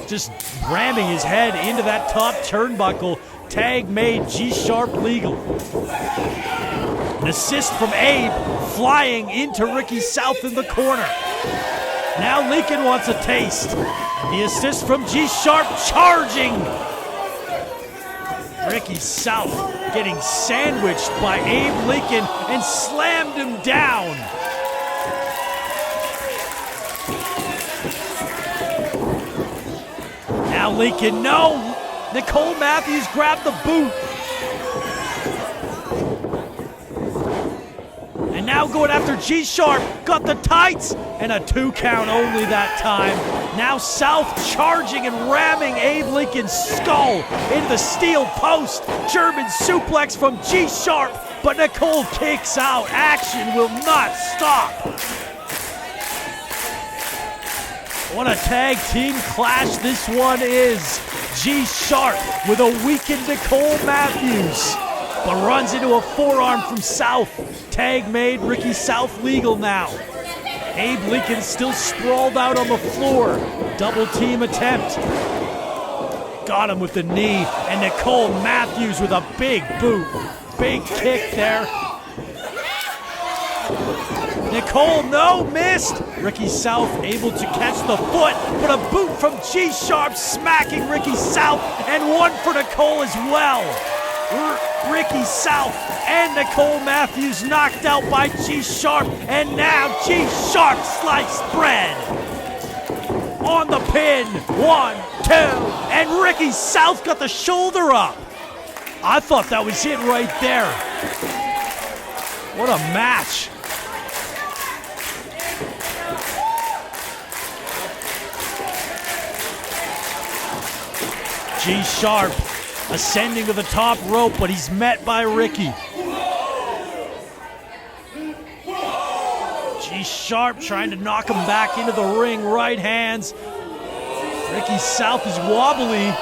just ramming his head into that top turnbuckle. Tag made, G-Sharpe legal. An assist from Abe, flying into Ricky South in the corner. Now Lincoln wants a taste. The assist from G-Sharpe charging. Ricky South getting sandwiched by Abe Lincoln and slammed him down. Now Lincoln, no. Nicole Matthews grabbed the boot. And now going after G-Sharpe, got the tights, and a 2 count only that time. Now South charging and ramming Abe Lincoln's skull into the steel post. German suplex from G-Sharpe, but Nicole kicks out. Action will not stop. What a tag team clash this one is. G-Sharpe with a weakened Nicole Matthews, but runs into a forearm from South. Tag made, Ricky South legal now. Abe Lincoln still sprawled out on the floor. Double team attempt. Got him with the knee, and Nicole Matthews with a big boot. Big kick there. Nicole, no, missed. Ricky South able to catch the foot, but a boot from G-Sharpe smacking Ricky South, and one for Nicole as well. Ricky South and Nicole Matthews knocked out by G-Sharpe, and now G-Sharpe sliced bread. On the pin, 1, 2, and Ricky South got the shoulder up. I thought that was it right there. What a match. G-Sharpe ascending to the top rope, but he's met by Ricky. G-Sharpe trying to knock him back into the ring, right hands. Ricky South is wobbly.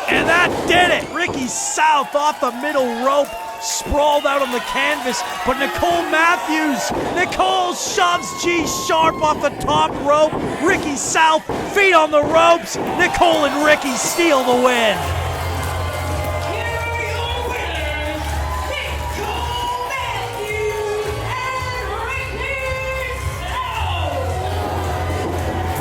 And that did it! Ricky South off the middle rope, sprawled out on the canvas, but Nicole shoves G-Sharpe off the top rope. Ricky South, feet on the ropes. Nicole and Ricky steal the win.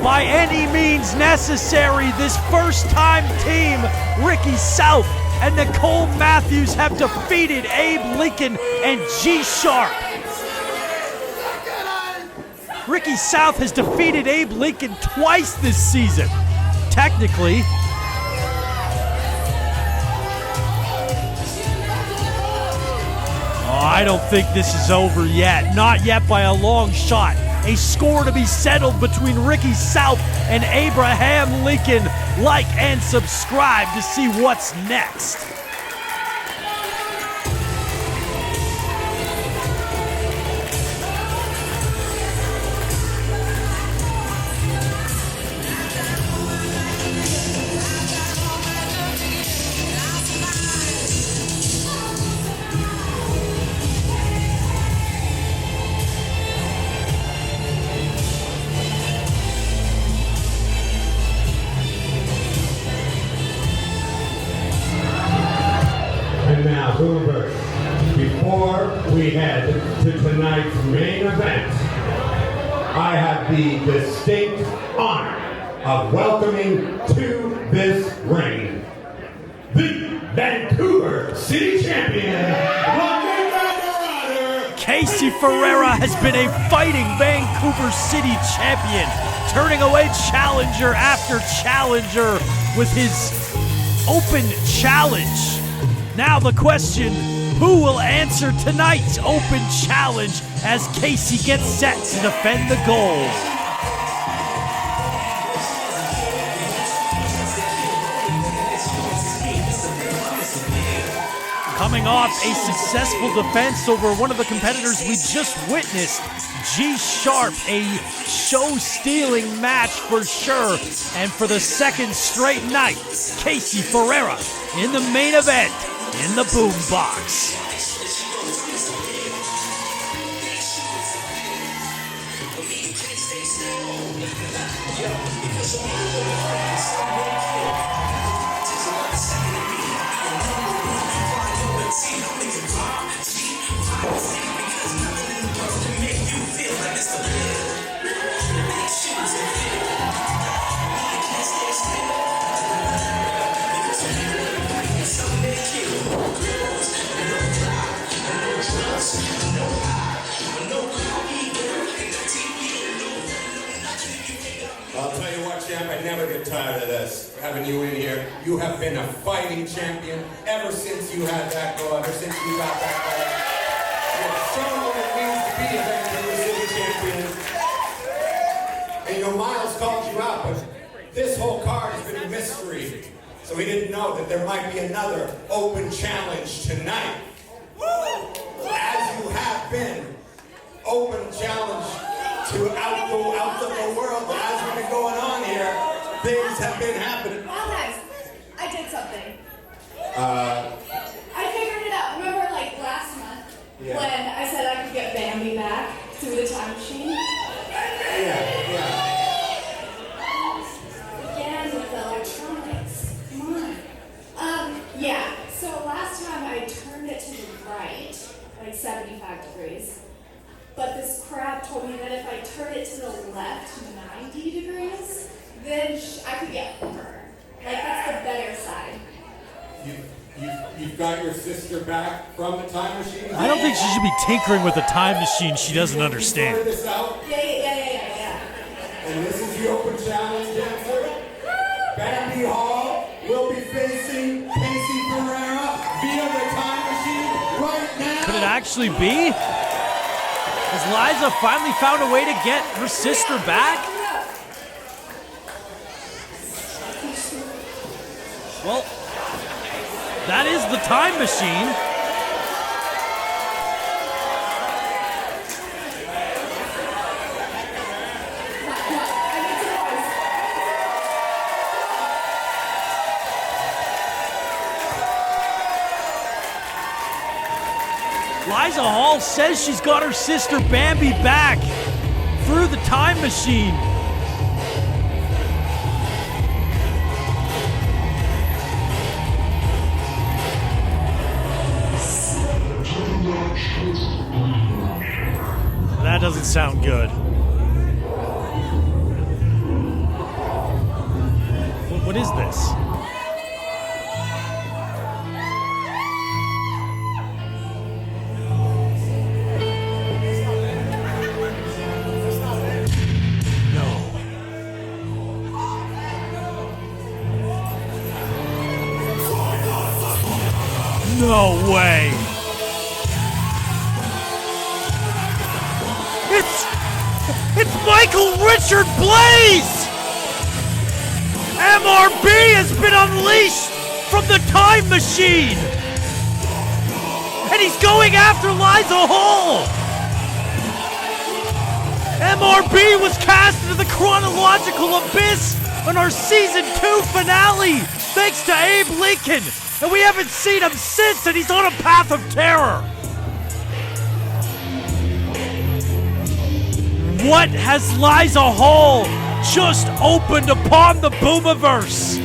By any means necessary, this first-time team, Ricky South and Nicole Matthews, have defeated Abe Lincoln and G-Sharpe. Ricky South has defeated Abe Lincoln twice this season, technically. Oh, I don't think this is over yet. Not yet by a long shot. A score to be settled between Ricky South and Abraham Lincoln. Like and subscribe to see what's next. Vancouver. Before we head to tonight's main event, I have the distinct honor of welcoming to this ring the Vancouver City Champion, Casey Ferreira has been a fighting Vancouver City champion, turning away challenger after challenger with his open challenge. Now the question, who will answer tonight's open challenge as Casey gets set to defend the gold? Coming off a successful defense over one of the competitors we just witnessed, G-Sharpe, a show-stealing match for sure. And for the second straight night, Casey Ferreira in the main event in the boom box. I'll tell you what, champ, I never get tired of this, having you in here. You have been a fighting champion ever since you had that go, ever since you got that go. You've shown what it means to be a Vancouver City champion. And your Miles called you out, but this whole card has been a mystery. So we didn't know that there might be another open challenge tonight. As you have been open challenge to go out of the world, but as we've been going on here, things have been happening. Well, guys, I did something. I figured it out. Remember, like, last month, when I said I could get Bambi back through the time machine? Yeah. Again with electronics. Come on. Yeah, so last time I turned it to the right, like 75 degrees. But this crap told me that if I turn it to the left 90 degrees, then I could get her. Like, that's the better side. You've got your sister back from the time machine? I don't think she should be tinkering with a time machine she doesn't understand. You this out? Yeah. And this is the open challenge answer. Bambi Hall will be facing Casey Ferreira via the time machine right now. Could it actually be? Has Liza finally found a way to get her sister back? Well, that is the time machine. Liza Hall says she's got her sister Bambi back through the time machine. That doesn't sound good. What is this? No way. It's Michael Richard Blais! MRB has been unleashed from the time machine! And he's going after Liza Hall! MRB was cast into the chronological abyss on our season 2 finale, thanks to Abe Lincoln. And we haven't seen him since, and he's on a path of terror. What has Liza Hall just opened upon the Boomiverse?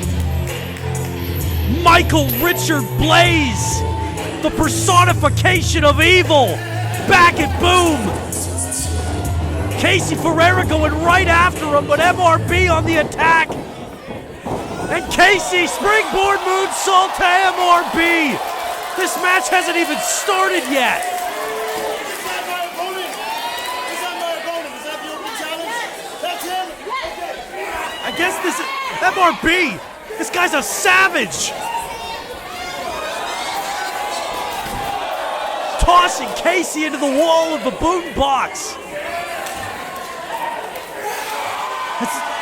Michael Richard Blais, the personification of evil, back at Boom. Casey Ferreira going right after him, but MRB on the attack. And Casey, springboard moonsault to MRB. This match hasn't even started yet. Is that my opponent? Is that my opponent? Is that the open challenge? That's him? Okay. I guess this is MRB. This guy's a savage. Tossing Casey into the wall of the boom box.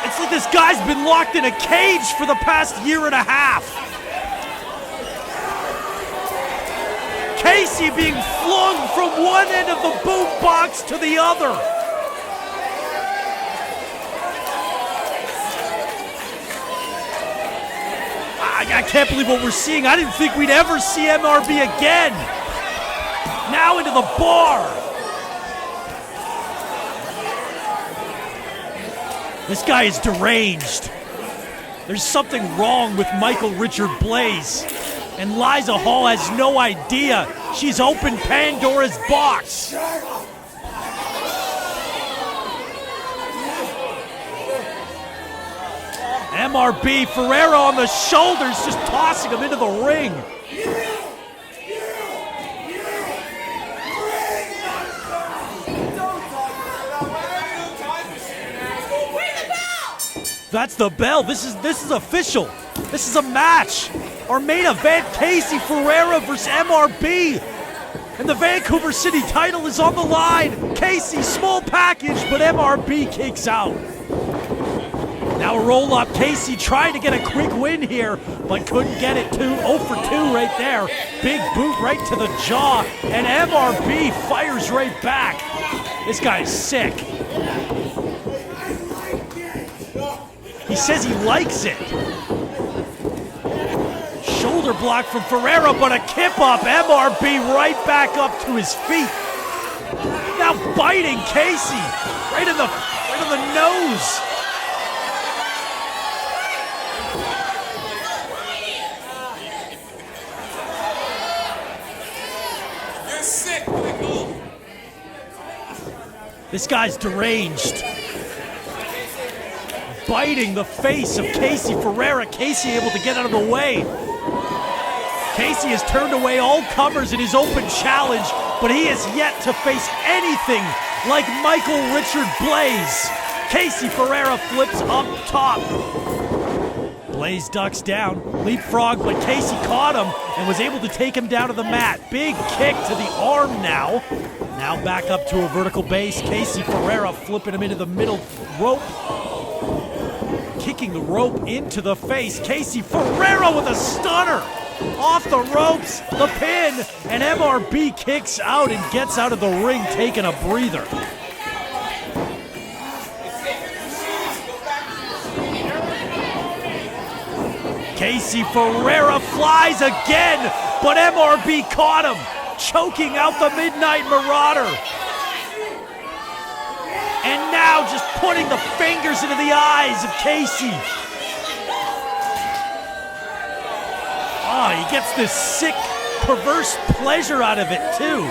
It's like this guy's been locked in a cage for the past year and a half. Casey being flung from one end of the boom box to the other. I can't believe what we're seeing. I didn't think we'd ever see MRB again. Now into the bar. This guy is deranged. There's something wrong with Michael Richard Blais. And Liza Hall has no idea. She's opened Pandora's box. MRB, Ferreira on the shoulders, just tossing him into the ring. That's the bell. This is official. This is a match. Our main event, Casey Ferreira versus MRB. And the Vancouver City title is on the line. Casey, small package, but MRB kicks out. Now a roll-up. Casey trying to get a quick win here, but couldn't get it. 0 for 2 right there. Big boot right to the jaw, and MRB fires right back. This guy's sick. He says he likes it. Shoulder block from Ferreira, but a kip up. MRB right back up to his feet. Now biting Casey right in the nose. You're sick, Nicole. This guy's deranged. Biting the face of Casey Ferreira. Casey able to get out of the way. Casey has turned away all comers in his open challenge, but he has yet to face anything like Michael Richard Blais. Casey Ferreira flips up top. Blais ducks down, leapfrog, but Casey caught him and was able to take him down to the mat. Big kick to the arm now. Now back up to a vertical base. Casey Ferreira flipping him into the middle rope. kicking the rope into the face. Casey Ferreira with a stunner. Off the ropes, the pin, and MRB kicks out and gets out of the ring, taking a breather. Casey Ferreira flies again, but MRB caught him, choking out the Midnight Marauder. And now just putting the fingers into the eyes of Casey. Oh, he gets this sick, perverse pleasure out of it, too.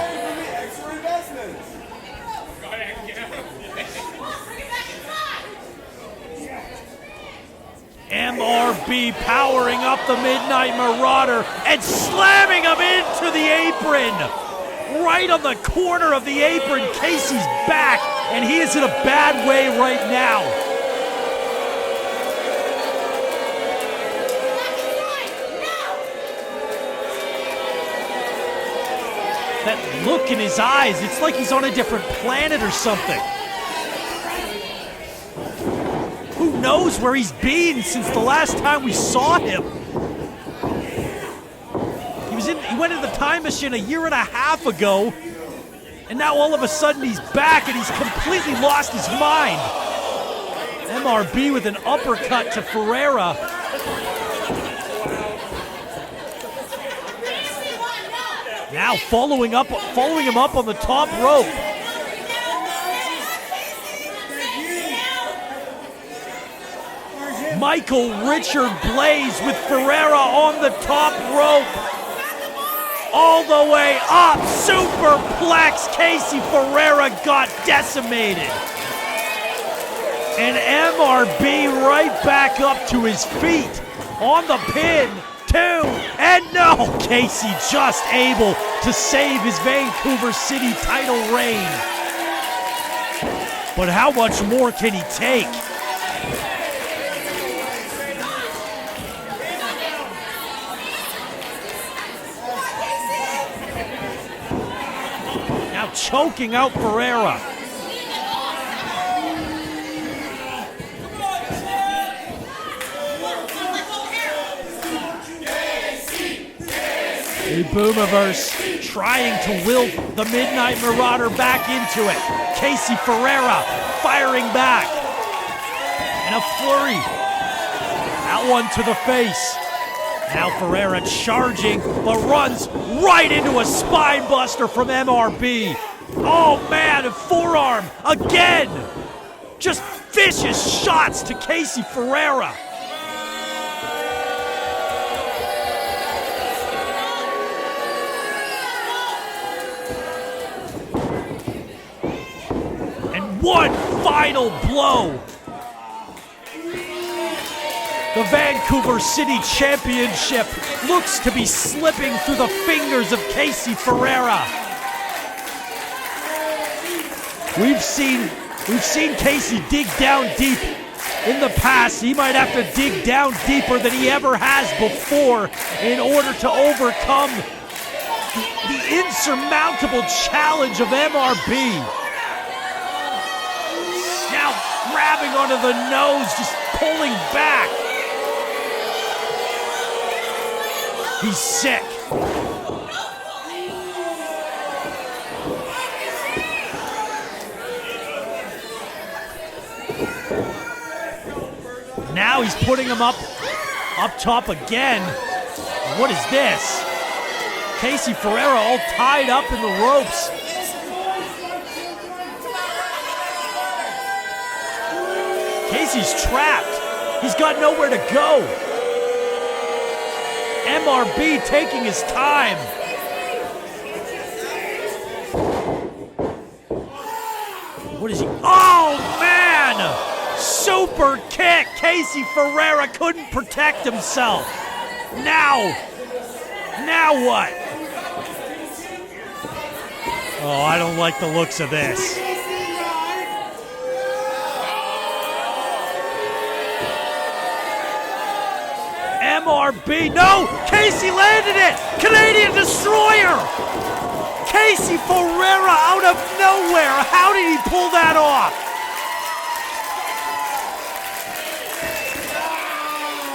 MRB powering up the Midnight Marauder and slamming him into the apron. Right on the corner of the apron, Casey's back, and he is in a bad way right now. That look in his eyes, it's like he's on a different planet or something. Who knows where he's been since the last time we saw him? He went in the time machine a year and a half ago, and now all of a sudden he's back and he's completely lost his mind. MRB with an uppercut to Ferreira. Now following him up on the top rope. Michael Richard Blais with Ferreira on the top rope. All the way up, superplex. Casey Ferreira got decimated. And MRB right back up to his feet on the pin. 2, and no, Casey just able to save his Vancouver City title reign. But how much more can he take? Now choking out Ferreira. A Boomiverse trying to will the Midnight Marauder back into it. Casey Ferreira firing back. And a flurry. That one to the face. Now Ferreira charging, but runs right into a spine buster from MRB. Oh man, a forearm again. Just vicious shots to Casey Ferreira. One final blow. The Vancouver City Championship looks to be slipping through the fingers of Casey Ferreira. We've seen Casey dig down deep in the past. He might have to dig down deeper than he ever has before in order to overcome the insurmountable challenge of MRB. Grabbing onto the nose, just pulling back. He's sick. Now he's putting him up top again. What is this? Casey Ferreira all tied up in the ropes. Casey's trapped. He's got nowhere to go. MRB taking his time. What is he? Oh, man! Super kick. Casey Ferreira couldn't protect himself. Now what? Oh, I don't like the looks of this. MRB, no! Casey landed it! Canadian Destroyer! Casey Ferreira out of nowhere! How did he pull that off?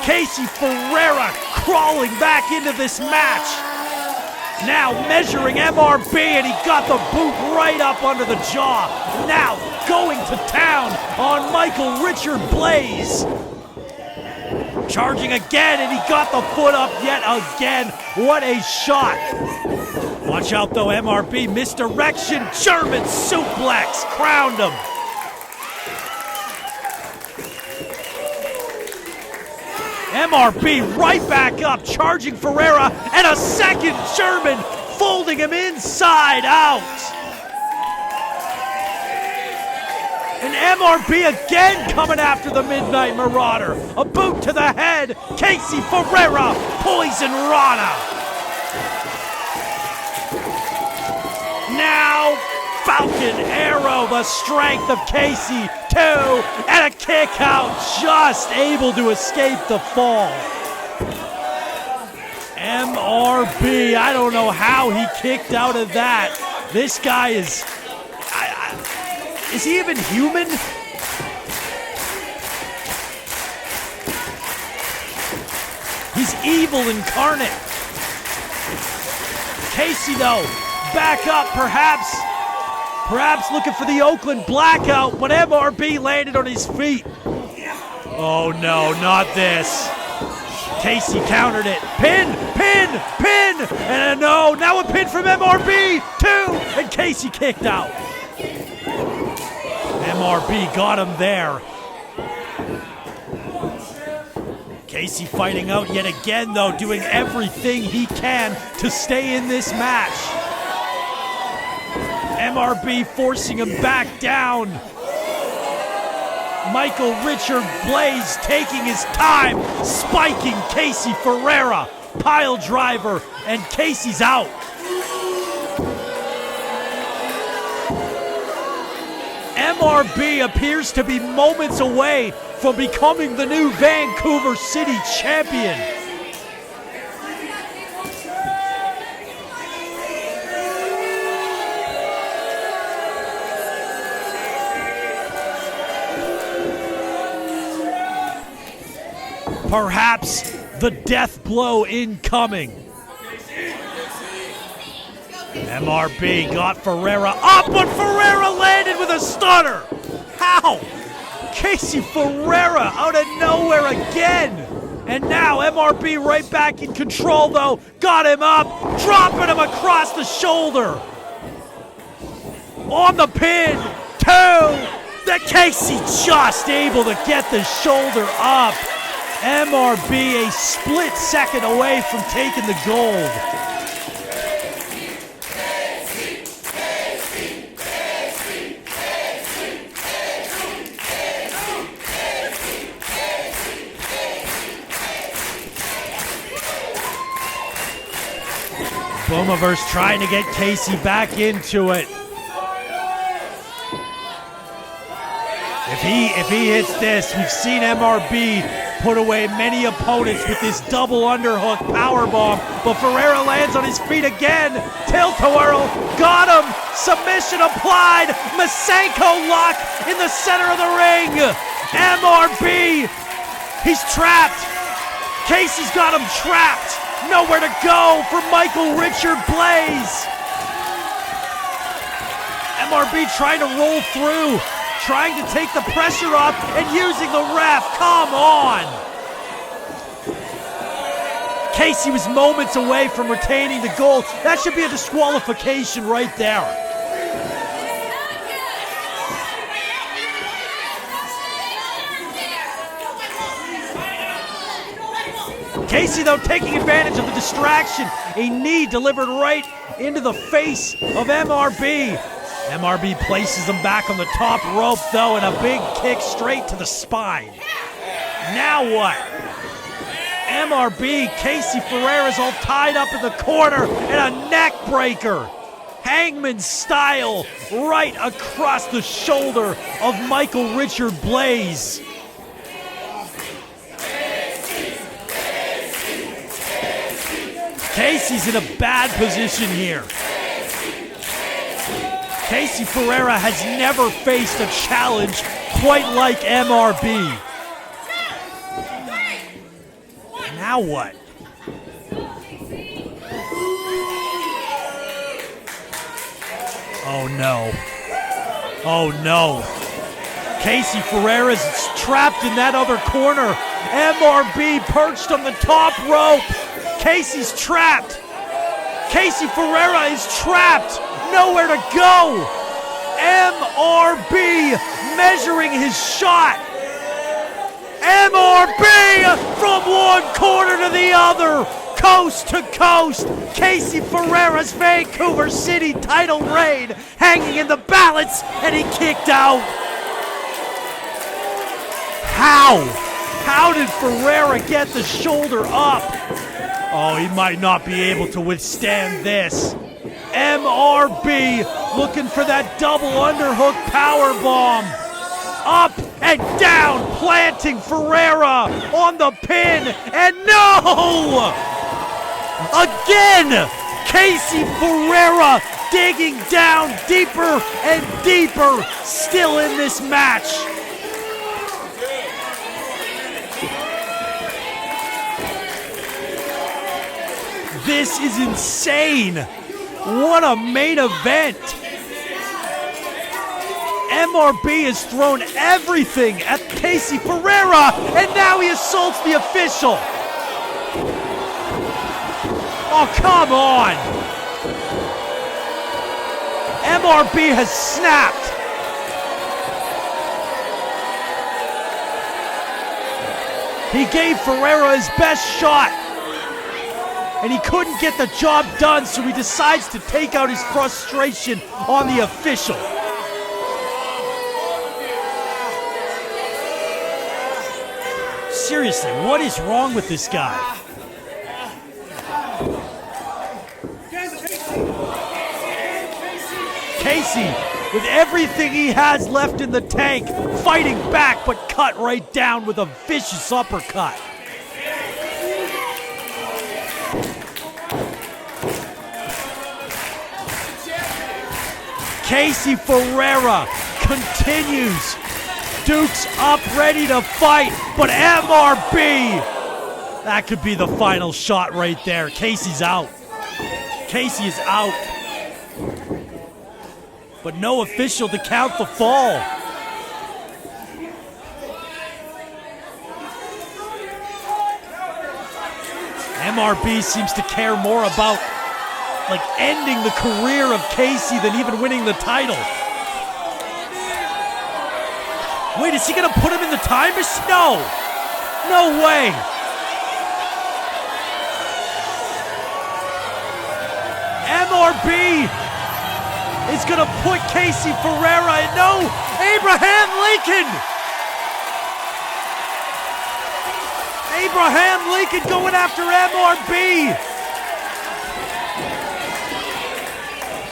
Casey Ferreira crawling back into this match. Now measuring MRB, and he got the boot right up under the jaw. Now going to town on Michael Richard Blais. Charging again, and he got the foot up yet again. What a shot. Watch out though, MRB. Misdirection, German suplex, crowned him. MRB right back up, charging Ferreira, and a second German, folding him inside out. And MRB again coming after the Midnight Marauder. A boot to the head, Casey Ferreira, Poison Rana. Now, Falcon Arrow, the strength of Casey, 2, and a kick out, just able to escape the fall. MRB, I don't know how he kicked out of that. This guy is he even human? He's evil incarnate. Casey though, back up perhaps looking for the Oakland blackout, but MRB landed on his feet. Oh no, not this. Casey countered it. Pin, and no, now a pin from MRB, 2, and Casey kicked out. MRB got him there. Casey fighting out yet again though, doing everything he can to stay in this match. MRB forcing him back down. Michael Richard Blais taking his time, spiking Casey Ferreira. Pile driver, and Casey's out. MRB appears to be moments away from becoming the new Vancouver City champion. Perhaps the death blow incoming. MRB got Ferreira up, but Ferreira landed with a stunner. How? Casey Ferreira out of nowhere again. And now MRB right back in control though. Got him up, dropping him across the shoulder. On the pin, 2. The Casey just able to get the shoulder up. MRB a split second away from taking the gold. Boomiverse trying to get Casey back into it. If he hits this, we've seen MRB put away many opponents with this double underhook powerbomb, but Ferreira lands on his feet again. Tilt-a-whirl, got him. Submission applied. Masenko lock in the center of the ring. MRB, he's trapped. Casey's got him trapped. Nowhere to go for Michael Richard Blais. MRB trying to roll through, trying to take the pressure off and using the ref. Come on. Casey was moments away from retaining the gold. That should be a disqualification right there. Casey, though, taking advantage of the distraction. A knee delivered right into the face of MRB. MRB places him back on the top rope, though, and a big kick straight to the spine. Now what? MRB, Casey Ferreira's all tied up in the corner, and a neck breaker. Hangman style, right across the shoulder of Michael Richard Blais. Casey's in a bad position here. Casey Ferreira has never faced a challenge quite like MRB. Now what? Oh no. Oh no. Casey Ferreira's trapped in that other corner. MRB perched on the top rope. Casey's trapped. Casey Ferreira is trapped. Nowhere to go. MRB measuring his shot. MRB from one corner to the other. Coast to coast, Casey Ferreira's Vancouver City title reign hanging in the balance, and he kicked out. How? How did Ferreira get the shoulder up? Oh, he might not be able to withstand this. MRB looking for that double underhook power bomb. Up and down, planting Ferreira on the pin, and no! Again, Casey Ferreira digging down deeper and deeper, still in this match. This is insane. What a main event. MRB has thrown everything at Casey Ferreira, and now he assaults the official. Oh, come on! MRB has snapped. He gave Ferreira his best shot, and he couldn't get the job done, so he decides to take out his frustration on the official. Seriously, what is wrong with this guy? Casey, with everything he has left in the tank, fighting back, but cut right down with a vicious uppercut. Casey Ferreira continues. Duke's up, ready to fight, but MRB! That could be the final shot right there. Casey's out. Casey is out. But no official to count the fall. MRB seems to care more about ending the career of Casey than even winning the title. Wait, is he gonna put him in the time machine? No! No way! MRB is gonna put Casey Ferreira in. No! Abraham Lincoln! Abraham Lincoln going after MRB!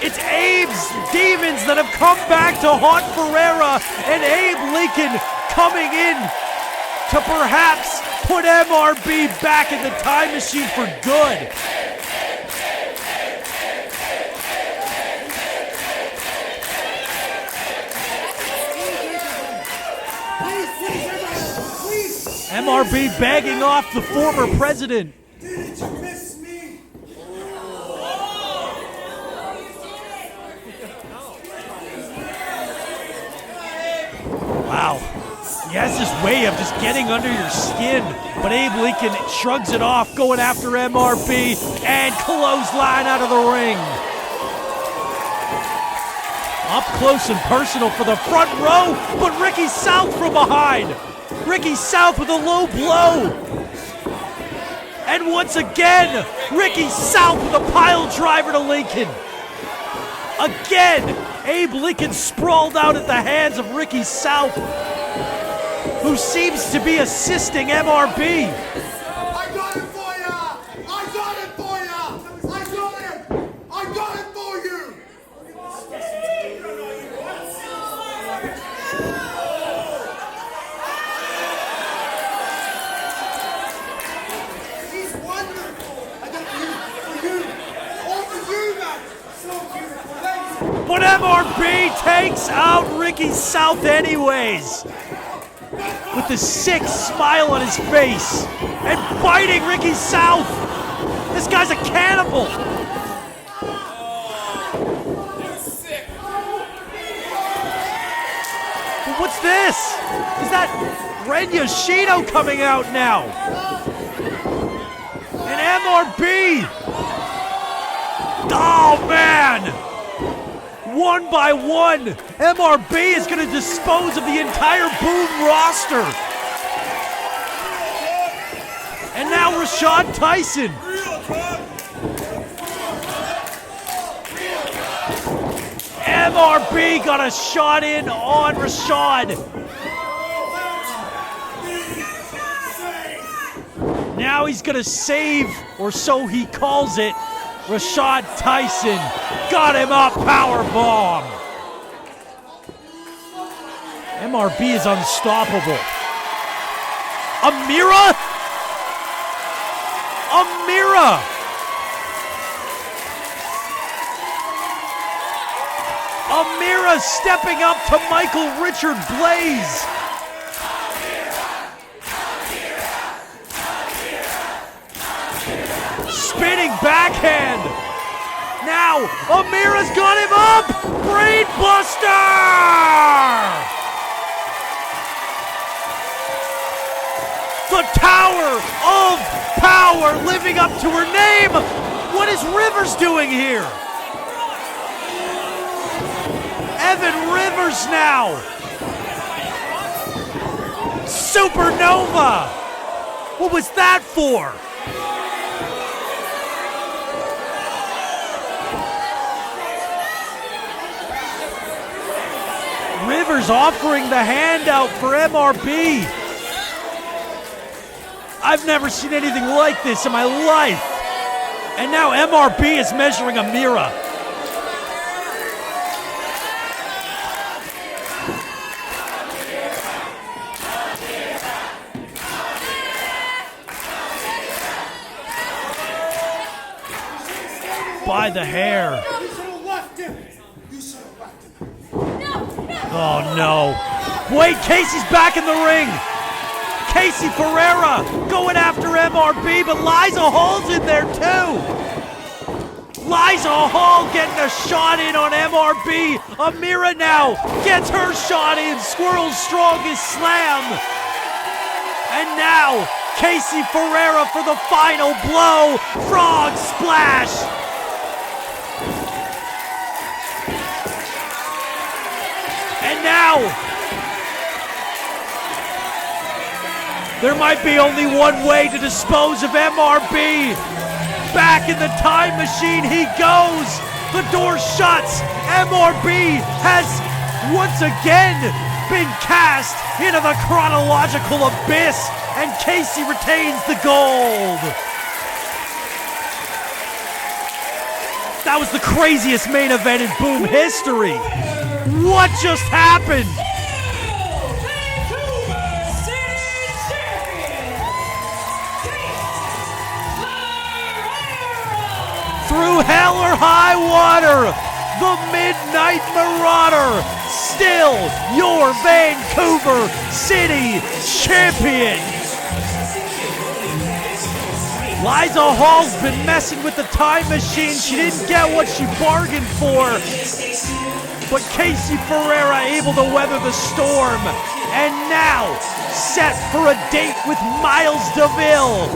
It's Abe's demons that have come back to haunt Ferreira, and Abe Lincoln coming in to perhaps put MRB back in the time machine for good. MRB begging off the former president. Didn't you miss me? Wow. He has this way of just getting under your skin, but Abe Lincoln shrugs it off, going after MRB, and clothesline out of the ring. Up close and personal for the front row, but Ricky South from behind. Ricky South with a low blow. And once again, Ricky South with a pile driver to Lincoln. Again, Abe Lincoln sprawled out at the hands of Ricky South, who seems to be assisting MRB. I got it for ya! I got it for ya! I got it! I got it for you! He's wonderful! I got it for you! All for you, man! So beautiful! Thanks! But MRB takes out Ricky South anyways. That's with the sick smile on his face and biting Ricky South. This guy's a cannibal. But what's this? Is that Ren Yoshino coming out now? And MRB. Oh man! One by one, MRB is going to dispose of the entire Boom roster. And now Rashad Tyson. MRB got a shot in on Rashad. Now he's going to save, or so he calls it, Rashad Tyson. Got him up, powerbomb. MRB is unstoppable. Amira? Amira stepping up to Michael Richard Blais. Spinning backhand. Now, Amira's got him up! Brain Buster! The Tower of Power living up to her name! What is Rivers doing here? Evan Rivers now! Supernova! What was that for? Rivers offering the handout for MRB. I've never seen anything like this in my life. And now MRB is measuring Amira. By the hair. Oh no. Wait, Casey's back in the ring. Casey Ferreira going after MRB, but Liza Hall's in there too. Liza Hall getting a shot in on MRB. Amira now gets her shot in. Squirrel's strongest slam. And now Casey Ferreira for the final blow. Frog splash. And now, there might be only one way to dispose of MRB. Back in the time machine he goes. The door shuts. MRB has once again been cast into the chronological abyss, and Casey retains the gold. That was the craziest main event in Boom history. What just happened? Through hell or high water, the Midnight Marauder, still your Vancouver City champion. Liza Hall's been messing with the time machine. She didn't get what she bargained for. But Casey Ferreira able to weather the storm. And now, set for a date with Miles Deville.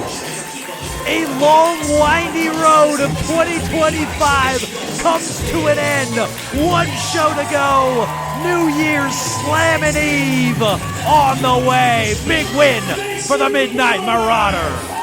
A long, windy road of 2025 comes to an end. One show to go. New Year's Slammin' Eve on the way. Big win for the Midnight Marauder.